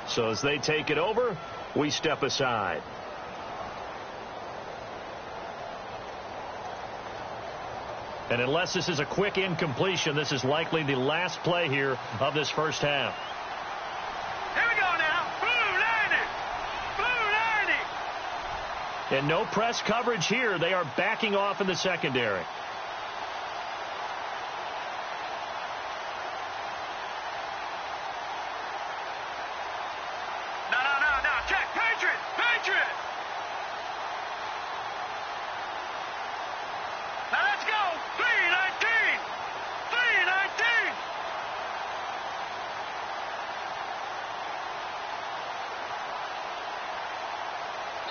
So as they take it over, we step aside. And unless this is a quick incompletion, this is likely the last play here of this first half. Here we go now. Blue 90. And no press coverage here. They are backing off in the secondary. No. Check. Patriot.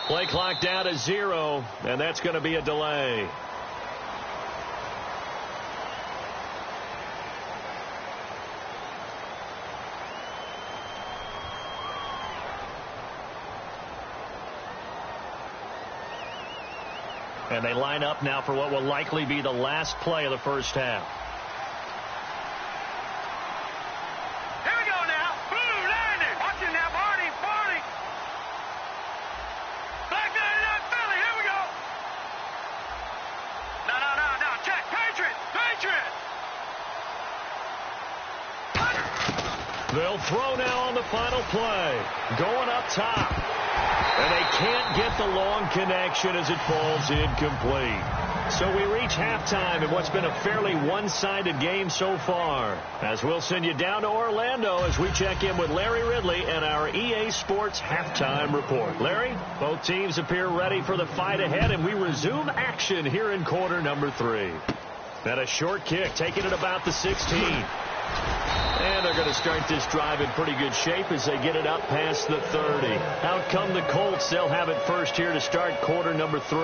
Play clock down to 0, and that's going to be a delay. And they line up now for what will likely be the last play of the first half. Here we go now. Blue landing. Watch it now, Barney. Barney. Black 99 Philly. Here we go. No. Check. Patriot. They'll throw now on the final play. Going up top. And they can't get the long connection as it falls incomplete. So we reach halftime in what's been a fairly one-sided game so far. As we'll send you down to Orlando as we check in with Larry Ridley and our EA Sports halftime report. Larry, both teams appear ready for the fight ahead, and we resume action here in quarter number 3. And a short kick taken at about the 16. And they're going to start this drive in pretty good shape as they get it up past the 30. Out come the Colts. They'll have it first here to start quarter number 3.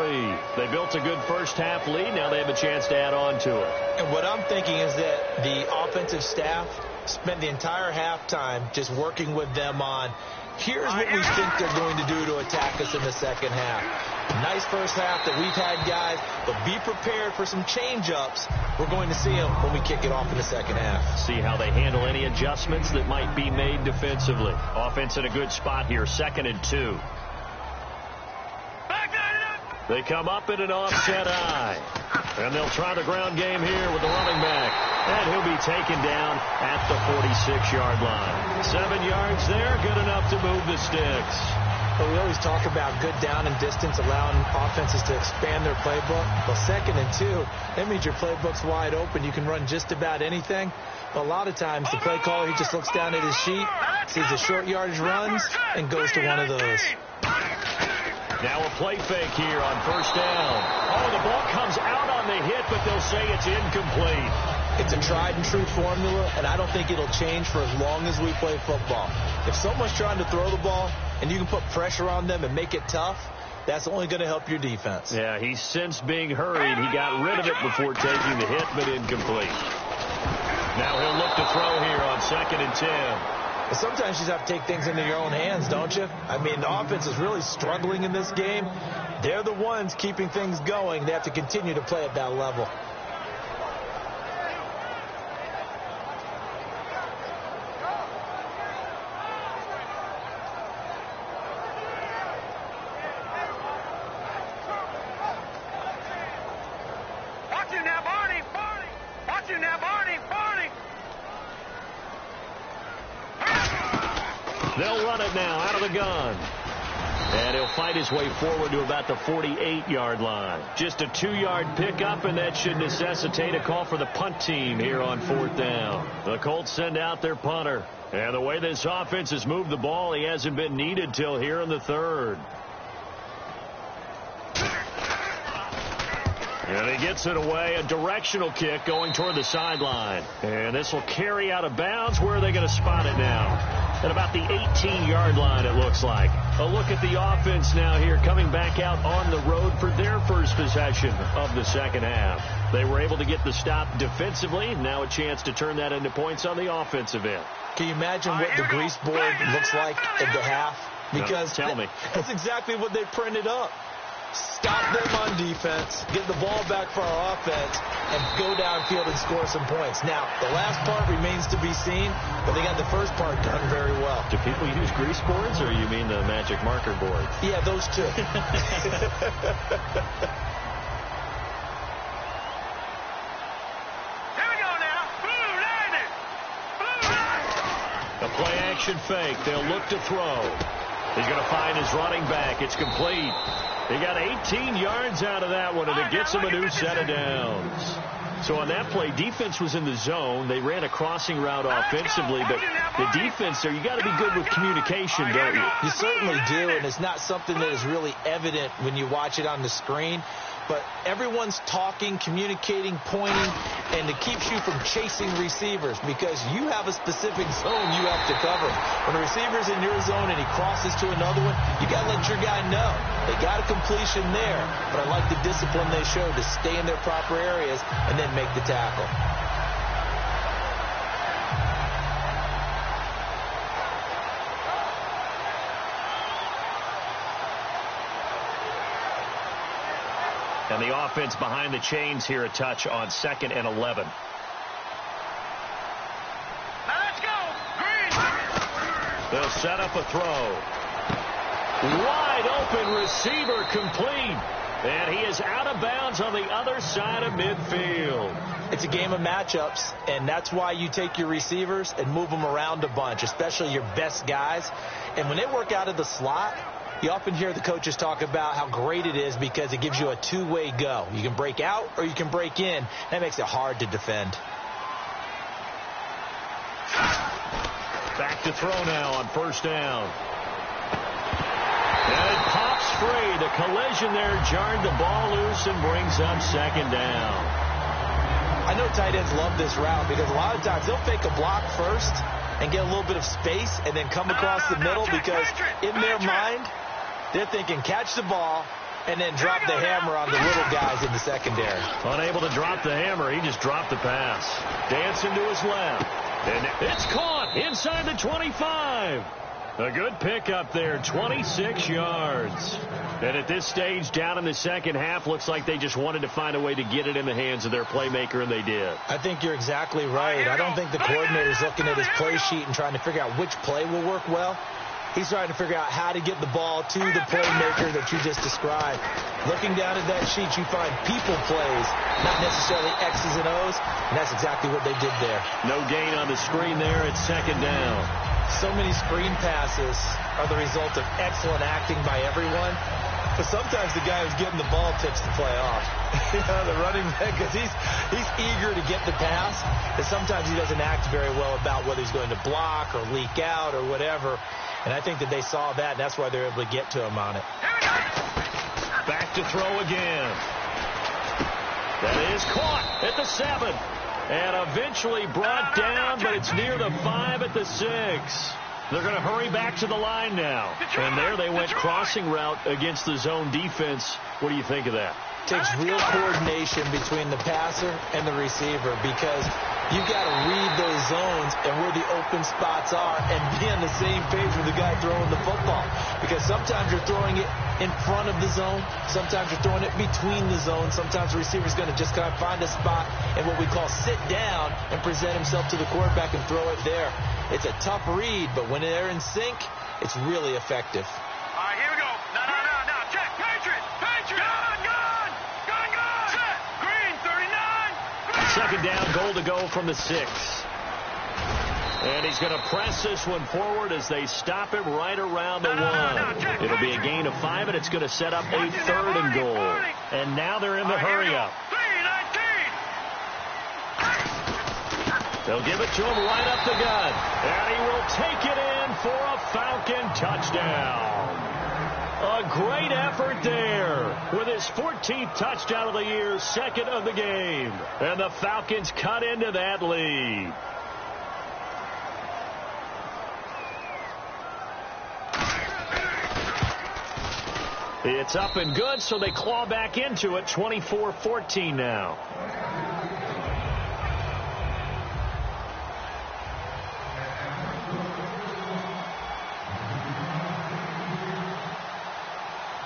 They built a good first half lead. Now they have a chance to add on to it. And what I'm thinking is that the offensive staff spent the entire halftime just working with them on, here's what we think they're going to do to attack us in the second half. Nice first half that we've had, guys, but be prepared for some change-ups. We're going to see them when we kick it off in the second half. See how they handle any adjustments that might be made defensively. Offense in a good spot here, 2nd and 2. They come up in an offset eye. And they'll try the ground game here with the running back. And he'll be taken down at the 46-yard line. 7 yards there, good enough to move the sticks. But we always talk about good down and distance, allowing offenses to expand their playbook. Well, 2nd and 2, that means your playbook's wide open. You can run just about anything. But a lot of times, the play caller, he just looks down at his sheet, sees the short yardage runs, and goes to one of those. Now a play fake here on first down. Oh, the ball comes out on the hit, but they'll say it's incomplete. It's a tried-and-true formula, and I don't think it'll change for as long as we play football. If someone's trying to throw the ball and you can put pressure on them and make it tough, that's only going to help your defense. Yeah, he's since being hurried. He got rid of it before taking the hit, but incomplete. Now he'll look to throw here on 2nd and 10. Sometimes you just have to take things into your own hands, don't you? I mean, the offense is really struggling in this game. They're the ones keeping things going. They have to continue to play at that level. They'll run it now out of the gun. And he'll fight his way forward to about the 48-yard line. Just a 2-yard pickup, and that should necessitate a call for the punt team here on 4th down. The Colts send out their punter. And the way this offense has moved the ball, he hasn't been needed till here in the 3rd. And he gets it away, a directional kick going toward the sideline. And this will carry out of bounds. Where are they going to spot it now? At about the 18-yard line, it looks like. A look at the offense now here, coming back out on the road for their first possession of the second half. They were able to get the stop defensively. Now a chance to turn that into points on the offensive end. Can you imagine what the grease board looks like at the half? Because tell me. That's exactly what they printed up. Stop them on defense, get the ball back for our offense, and go downfield and score some points. Now, the last part remains to be seen, but they got the first part done very well. Do people use grease boards, or you mean the magic marker board? Yeah, those two. Here we go now. Blue landing. A play-action fake. They'll look to throw. He's going to find his running back. It's complete. He got 18 yards out of that one, and it gets him a new set of downs. So on that play, defense was in the zone. They ran a crossing route offensively, but the defense there, you got to be good with communication, don't you? You certainly do, and it's not something that is really evident when you watch it on the screen. but everyone's talking, communicating, pointing, and it keeps you from chasing receivers because you have a specific zone you have to cover. When a receiver's in your zone and he crosses to another one, you got to let your guy know. They got a completion there, but I like the discipline they showed to stay in their proper areas and then make the tackle. And the offense behind the chains here a touch on 2nd and 11. Now let's go. Green. They'll set up a throw. Wide open receiver complete. And he is out of bounds on the other side of midfield. It's a game of matchups, and that's why you take your receivers and move them around a bunch, especially your best guys. And when they work out of the slot, you often hear the coaches talk about how great it is because it gives you a two-way go. You can break out or you can break in. That makes it hard to defend. Back to throw now on 1st down. And it pops free. The collision there jarred the ball loose and brings up 2nd down. I know tight ends love this route because a lot of times they'll fake a block first and get a little bit of space and then come across the middle because in their mind, they're thinking catch the ball and then drop the hammer on the little guys in the secondary. Unable to drop the hammer, he just dropped the pass. Dancing to his left. And it's caught inside the 25. A good pickup there, 26 yards. And at this stage, down in the second half, looks like they just wanted to find a way to get it in the hands of their playmaker, and they did. I think you're exactly right. I don't think the coordinator's looking at his play sheet and trying to figure out which play will work well. He's trying to figure out how to get the ball to the playmaker that you just described. Looking down at that sheet, you find people plays, not necessarily X's and O's, and that's exactly what they did there. No gain on the screen there. It's 2nd down. So many screen passes are the result of excellent acting by everyone. But sometimes the guy who's getting the ball tips the play off. The running back, because he's eager to get the pass. And sometimes he doesn't act very well about whether he's going to block or leak out or whatever. And I think that they saw that, and that's why they're able to get to him on it. Back to throw again. That is caught at the 7. And eventually brought down, but it's near the 5 at the 6. They're going to hurry back to the line now. And there they went crossing route against the zone defense. What do you think of that? Takes real coordination between the passer and the receiver because you've got to read those zones and where the open spots are and be on the same page with the guy throwing the football. Because sometimes you're throwing it in front of the zone. Sometimes you're throwing it between the zones. Sometimes the receiver's going to just kind of find a spot and what we call sit down and present himself to the quarterback and throw it there. It's a tough read, but when they're in sync, it's really effective. All right, here we go. Now. Check. Patriot. Gun. Set. Green, 39. 2nd down, goal to go from the 6. And he's going to press this one forward as they stop him right around the 1. It'll be a gain of 5, and it's going to set up a 3rd and goal. And now they're in the hurry-up. They'll give it to him right up the gut. And he will take it in for a Falcon touchdown. A great effort there with his 14th touchdown of the year, 2nd of the game. And the Falcons cut into that lead. It's up and good, so they claw back into it, 24-14 now.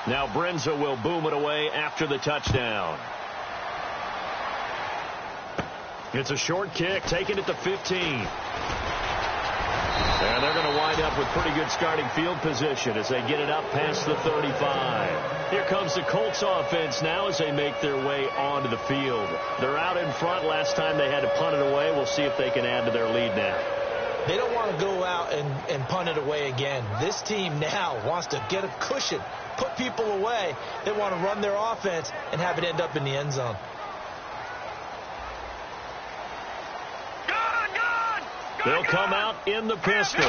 Now Brenza will boom it away after the touchdown. It's a short kick, taken at the 15. And they're going to wind up with pretty good starting field position as they get it up past the 35. Here comes the Colts offense now as they make their way onto the field. They're out in front. Last time they had to punt it away. We'll see if they can add to their lead now. They don't want to go out and punt it away again. This team now wants to get a cushion, put people away. They want to run their offense and have it end up in the end zone. They'll come out in the pistol.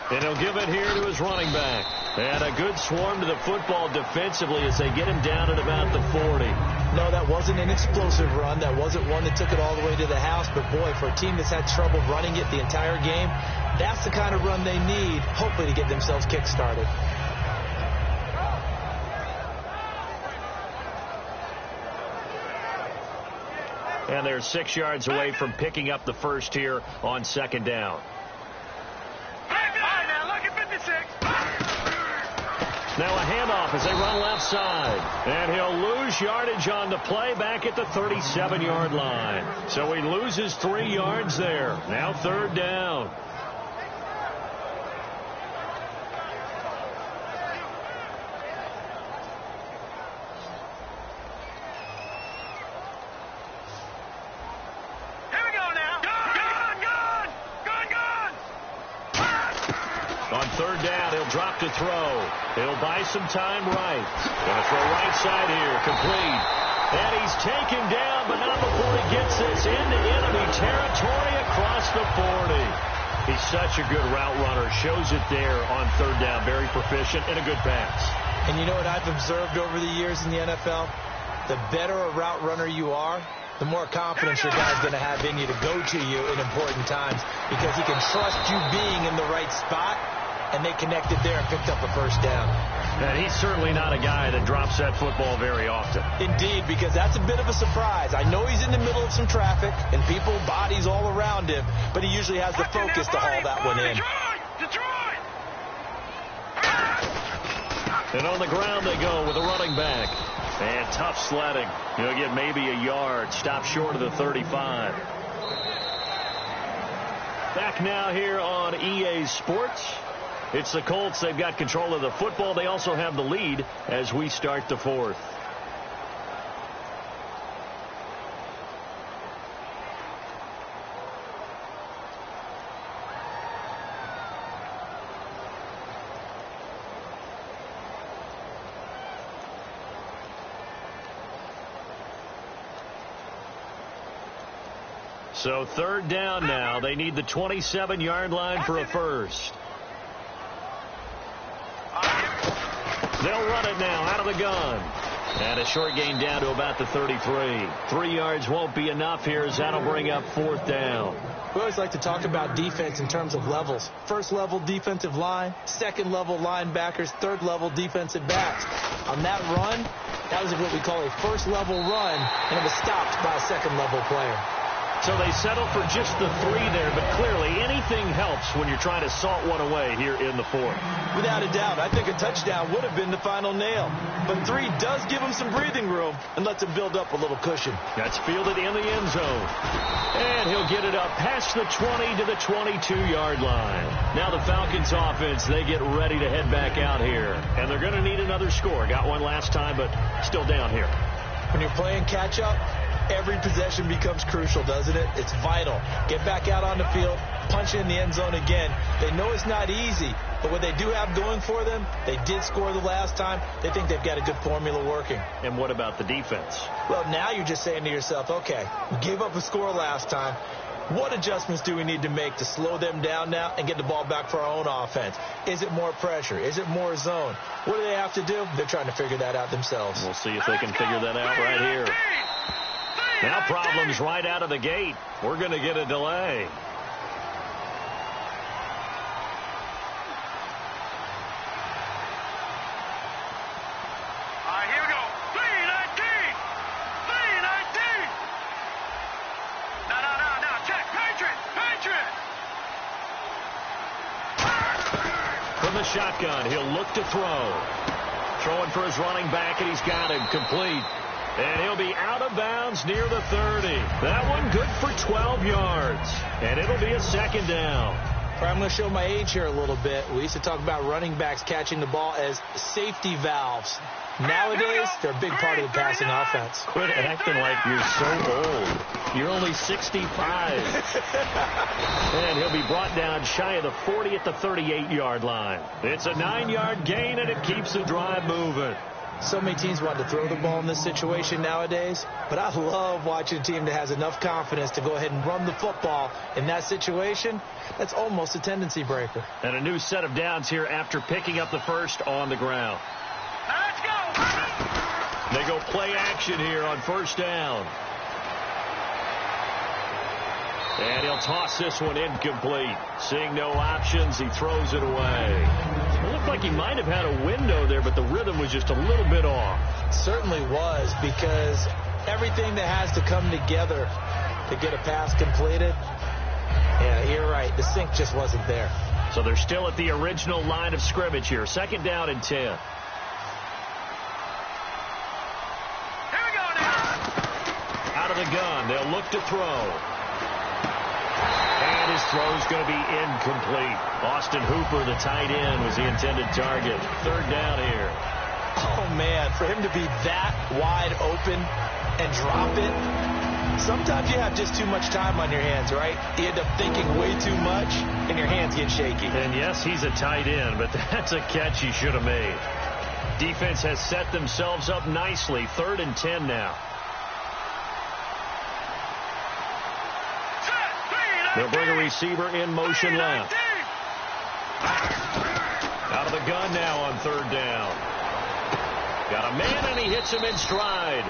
And he'll give it here to his running back. And a good swarm to the football defensively as they get him down at about the 40. No, that wasn't an explosive run. That wasn't one that took it all the way to the house. But, boy, for a team that's had trouble running it the entire game, that's the kind of run they need, hopefully, to get themselves kick-started. And they're 6 yards away from picking up the first here on second down. Now a handoff as they run left side. And he'll lose yardage on the play back at the 37-yard line. So he loses 3 yards there. Now third down. Third down, he'll drop to throw. He'll buy some time right. Going to throw right side here, complete. And he's taken down, but not before he gets this into enemy territory across the 40. He's such a good route runner. Shows it there on third down. Very proficient and a good pass. And you know what I've observed over the years in the NFL? The better a route runner you are, the more confidence your guy's going to have in you to go to you in important times because he can trust you being in the right spot. And they connected there and picked up a first down. And he's certainly not a guy that drops that football very often. Indeed, because that's a bit of a surprise. I know he's in the middle of some traffic and people, bodies all around him, but he usually has the focus to haul that one in. And on the ground they go with a running back. And tough sledding. He'll get maybe a yard. Stop short of the 35. Back now here on EA Sports. It's the Colts. They've got control of the football. They also have the lead as we start the fourth. So third down now. They need the 27-yard line for a first. They'll run it now out of the gun. And a short gain down to about the 33. 3 yards won't be enough here as that'll bring up fourth down. We always like to talk about defense in terms of levels. First level defensive line, second level linebackers, third level defensive backs. On that run, that was what we call a first level run, and it was stopped by a second level player. So they settle for just the 3 there, but clearly anything helps when you're trying to salt one away here in the fourth. Without a doubt, I think a touchdown would have been the final nail. But 3 does give him some breathing room and lets him build up a little cushion. That's fielded in the end zone. And he'll get it up past the 20 to the 22-yard line. Now the Falcons offense, they get ready to head back out here. And they're going to need another score. Got one last time, but still down here. When you're playing catch-up, every possession becomes crucial, doesn't it? It's vital. Get back out on the field, punch in the end zone again. They know it's not easy, but what they do have going for them, they did score the last time. They think they've got a good formula working. And what about the defense? Well, now you're just saying to yourself, okay, we gave up a score last time. What adjustments do we need to make to slow them down now and get the ball back for our own offense? Is it more pressure? Is it more zone? What do they have to do? They're trying to figure that out themselves. We'll see if they can figure that out right here. Now problems right out of the gate. We're going to get a delay. Here we go. 319. 319. No. Check. Patriot. From the shotgun, he'll look to throw. Throwing for his running back, and he's got him complete. And he'll be out of bounds near the 30. That one good for 12 yards. And it'll be a second down. I'm going to show my age here a little bit. We used to talk about running backs catching the ball as safety valves. Nowadays, they're a big part of the passing offense. Quit acting like you're so old. You're only 65. And he'll be brought down shy of the 40 at the 38-yard line. It's a 9-yard gain, and it keeps the drive moving. So many teams want to throw the ball in this situation nowadays, but I love watching a team that has enough confidence to go ahead and run the football in that situation. That's almost a tendency breaker. And a new set of downs here after picking up the first on the ground. Let's go! They go play action here on first down. And he'll toss this one incomplete. Seeing no options, he throws it away. It looked like he might have had a window there, but the rhythm was just a little bit off. Certainly was, because everything that has to come together to get a pass completed, yeah, you're right, the sync just wasn't there. So they're still at the original line of scrimmage here. Second down and 10. Here we go now. Out of the gun, they'll look to throw. And his throw's going to be incomplete. Austin Hooper, the tight end, was the intended target. Third down here. Oh, man, for him to be that wide open and drop it, sometimes you have just too much time on your hands, right? You end up thinking way too much, and your hands get shaky. And yes, he's a tight end, but that's a catch he should have made. Defense has set themselves up nicely. Third and 10 now. They'll bring a receiver in motion left. Out of the gun now on third down. Got a man, and he hits him in stride.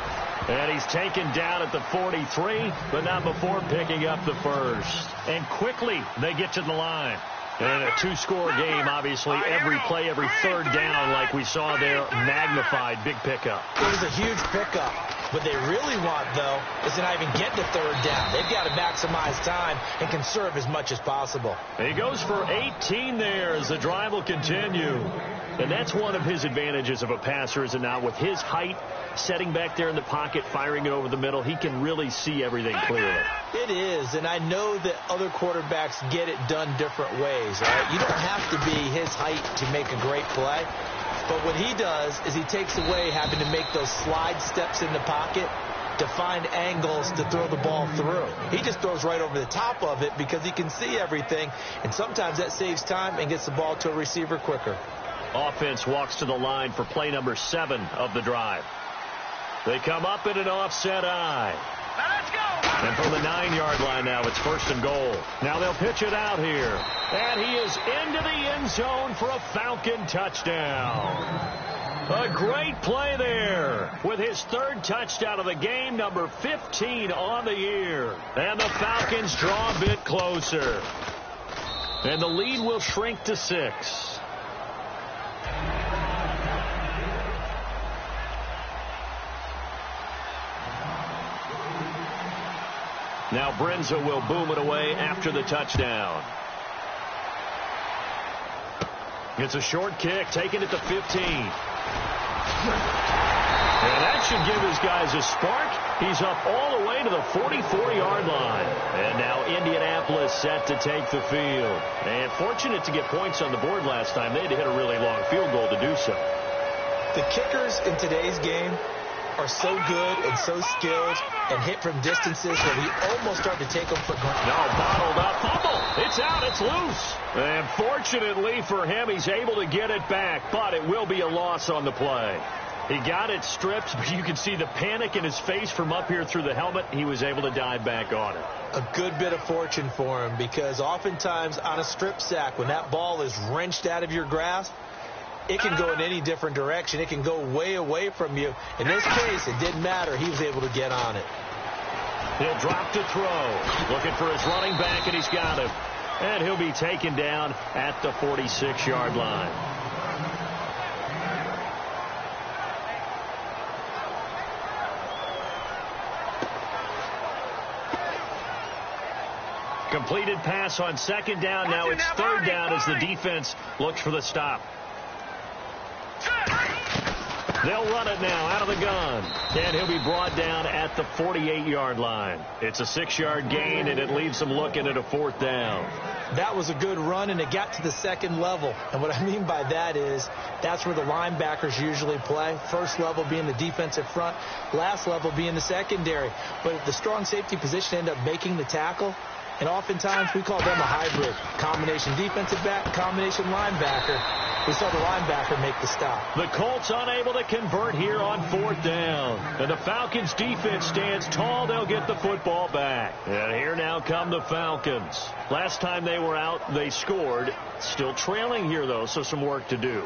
And he's taken down at the 43, but not before picking up the first. And quickly, they get to the line. And a two-score game, obviously, every play, every third down, like we saw there, magnified, big pickup. It was a huge pickup. What they really want, though, is to not even get to third down. They've got to maximize time and conserve as much as possible. He goes for 18 there as the drive will continue. And that's one of his advantages of a passer, is it not? With his height, setting back there in the pocket, firing it over the middle, he can really see everything clearly. It is, and I know that other quarterbacks get it done different ways, right? You don't have to be his height to make a great play. But what he does is he takes away having to make those slide steps in the pocket to find angles to throw the ball through. He just throws right over the top of it because he can see everything, and sometimes that saves time and gets the ball to a receiver quicker. Offense walks to the line for play number 7 of the drive. They come up in an offset eye. Now let's go. And from the 9-yard line now, it's first and goal. Now they'll pitch it out here. And he is into the end zone for a Falcon touchdown. A great play there with his third touchdown of the game, number 15 on the year. And the Falcons draw a bit closer. And the lead will shrink to 6. Now Brenza will boom it away after the touchdown. It's a short kick, taken at the 15. And that should give his guys a spark. He's up all the way to the 44-yard line. And now Indianapolis set to take the field. And fortunate to get points on the board last time. They had to hit a really long field goal to do so. The kickers in today's game are so good and so skilled and hit from distances where we almost start to take them for granted. No, bottled up fumble. It's out. It's loose. And fortunately for him, he's able to get it back, but it will be a loss on the play. He got it stripped, but you can see the panic in his face from up here through the helmet. He was able to dive back on it. A good bit of fortune for him, because oftentimes on a strip sack, when that ball is wrenched out of your grasp, it can go in any different direction. It can go way away from you. In this case, it didn't matter. He was able to get on it. He'll drop to throw. Looking for his running back, and he's got him. And he'll be taken down at the 46-yard line. Completed pass on second down. Now it's third down as the defense looks for the stop. They'll run it now out of the gun. And he'll be brought down at the 48-yard line. It's a 6-yard gain, and it leaves them looking at a fourth down. That was a good run, and it got to the second level. And what I mean by that is that's where the linebackers usually play. First level being the defensive front, last level being the secondary. But the strong safety position ended up making the tackle. And oftentimes we call them a hybrid. Combination defensive back, combination linebacker. We saw the linebacker make the stop. The Colts unable to convert here on 4th down. And the Falcons defense stands tall. They'll get the football back. And here now come the Falcons. Last time they were out, they scored. Still trailing here, though, so some work to do.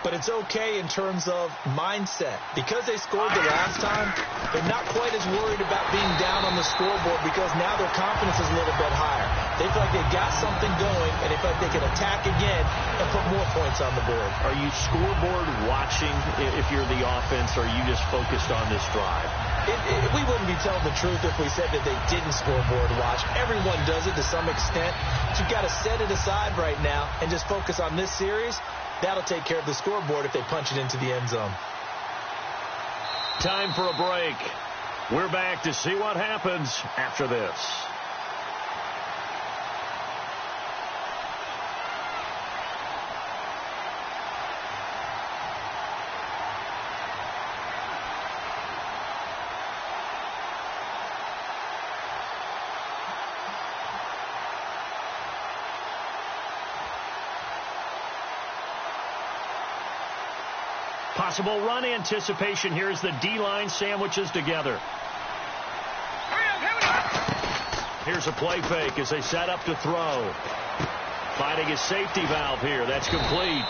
But it's okay in terms of mindset. Because they scored the last time, they're not quite as worried about being down on the scoreboard because now their confidence is a little bit higher. They feel like they've got something going, and they feel like they can attack again and put more points on the board. Are you scoreboard watching if you're the offense, or are you just focused on this drive? We wouldn't be telling the truth if we said that they didn't scoreboard watch. Everyone does it to some extent. But you've got to set it aside right now and just focus on this series. That'll take care of the scoreboard if they punch it into the end zone. Time for a break. We're back to see what happens after this. Possible run anticipation here as the D-line sandwiches together. Here's a play fake as they set up to throw. Finding his safety valve here. That's complete.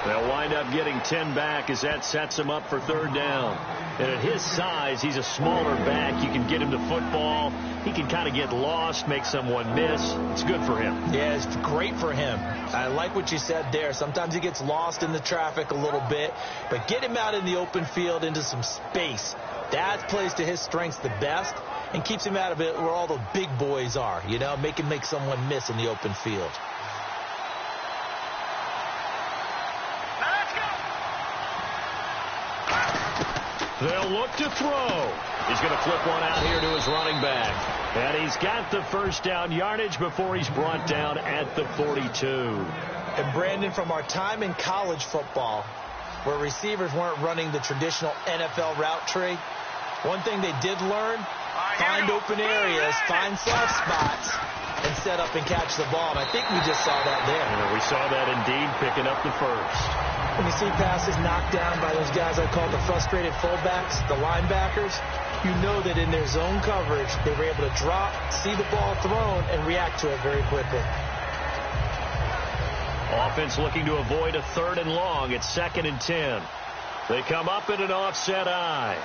They'll wind up getting 10 back as that sets him up for 3rd down. And at his size, he's a smaller back. You can get him the football. He can kind of get lost, make someone miss. It's good for him. Yeah, it's great for him. I like what you said there. Sometimes he gets lost in the traffic a little bit. But get him out in the open field into some space. That plays to his strengths the best and keeps him out of it where all the big boys are. You know, make someone miss in the open field. They'll look to throw. He's going to flip one out here to his running back. And he's got the 1st down yardage before he's brought down at the 42. And Brandon, from our time in college football, where receivers weren't running the traditional NFL route tree, one thing they did learn, find open areas, find soft spots, and set up and catch the ball. And I think we just saw that there. And we saw that indeed, picking up the 1st. When you see passes knocked down by those guys I call the frustrated fullbacks, the linebackers, you know that in their zone coverage, they were able to drop, see the ball thrown, and react to it very quickly. Offense looking to avoid a 3rd and long. It's 2nd and 10. They come up in an offset eye.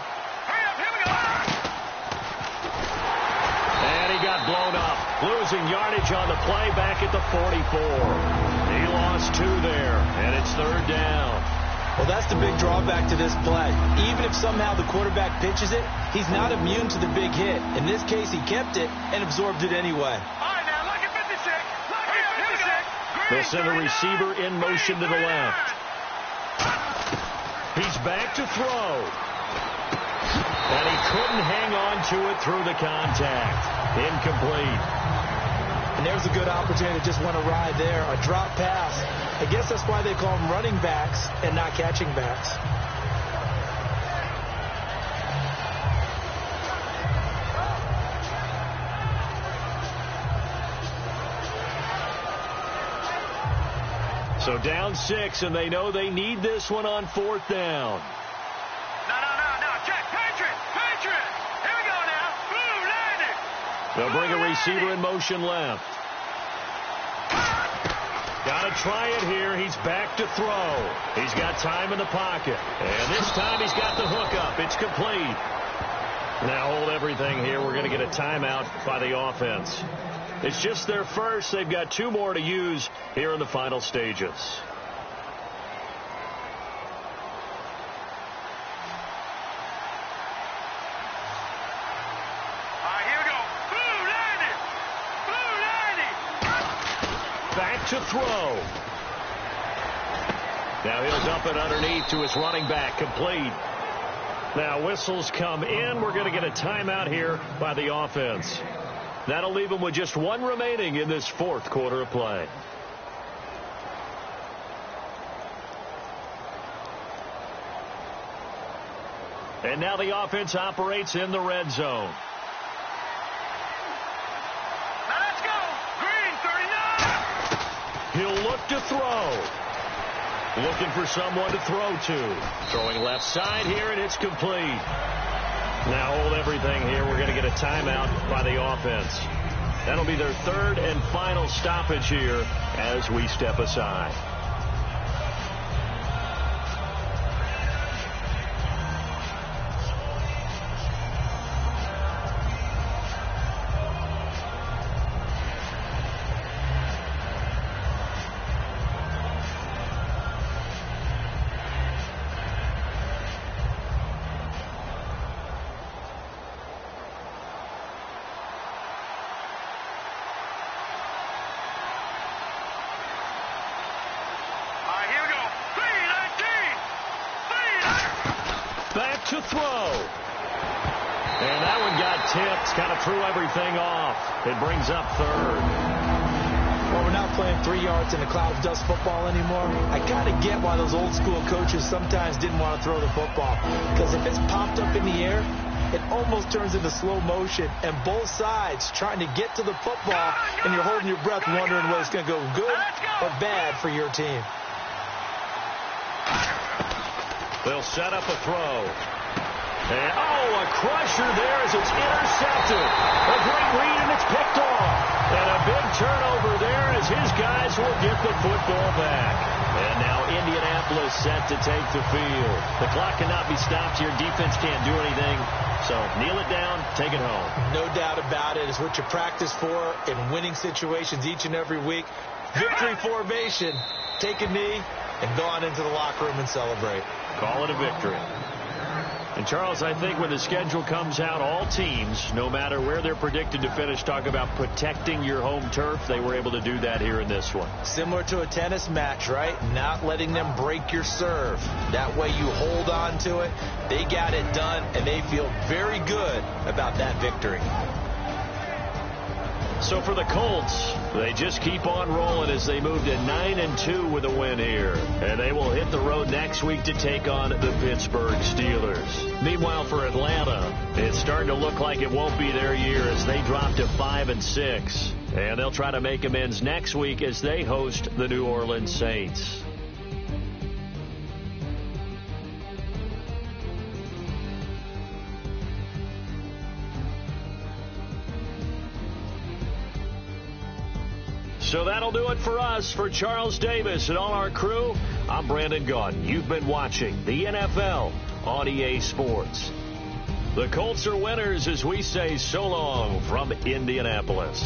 And he got blown up. Losing yardage on the play back at the 44. He lost 2 there, and it's 3rd down. Well, that's the big drawback to this play. Even if somehow the quarterback pitches it, he's not immune to the big hit. In this case, he kept it and absorbed it anyway. All right, now, look at 56. Look at 56. They'll send a receiver in motion to the left. He's back to throw. And he couldn't hang on to it through the contact. Incomplete. And there's a good opportunity to just want to ride there. A drop pass. I guess that's why they call them running backs and not catching backs. So down 6, and they know they need this one on 4th down. No. Check. Patriot. Here we go now. Blue landed. They'll bring a receiver in motion left. Got to try it here. He's back to throw. He's got time in the pocket. And this time he's got the hook up. It's complete. Now hold everything here. We're going to get a timeout by the offense. It's just their first. They've got 2 more to use here in the final stages. To throw. Now he'll dump it underneath to his running back. Complete. Now whistles come in. We're going to get a timeout here by the offense. That'll leave him with just 1 remaining in this 4th quarter of play. And now the offense operates in the red zone. Now let's go. Green 39. He'll look to throw. Looking for someone to throw to. Throwing left side here, and it's complete. Now hold everything here. We're going to get a timeout by the offense. That'll be their third and final stoppage here as we step aside. Back to throw. And that one got tipped. Kind of threw everything off. It brings up third. Well, we're not playing 3 yards in a cloud of dust football anymore. I kind of get why those old school coaches sometimes didn't want to throw the football. Because if it's popped up in the air, it almost turns into slow motion. And both sides trying to get to the football, and you're holding your breath wondering whether it's going to go good or bad for your team. They'll set up a throw. And, a crusher there as it's intercepted. A great read, and it's picked off. And a big turnover there as his guys will get the football back. And now Indianapolis set to take the field. The clock cannot be stopped here. Defense can't do anything. So kneel it down, take it home. No doubt about it. It's what you practice for in winning situations each and every week. Victory formation. Take a knee and go on into the locker room and celebrate. Call it a victory. And, Charles, I think when the schedule comes out, all teams, no matter where they're predicted to finish, talk about protecting your home turf. They were able to do that here in this one. Similar to a tennis match, right? Not letting them break your serve. That way you hold on to it. They got it done, and they feel very good about that victory. So for the Colts, they just keep on rolling as they move to 9-2 with a win here. And they will hit the road next week to take on the Pittsburgh Steelers. Meanwhile, for Atlanta, it's starting to look like it won't be their year as they drop to 5-6. And they'll try to make amends next week as they host the New Orleans Saints. So that'll do it for us. For Charles Davis and all our crew, I'm Brandon Gaudin. You've been watching the NFL on EA Sports. The Colts are winners as we say so long from Indianapolis.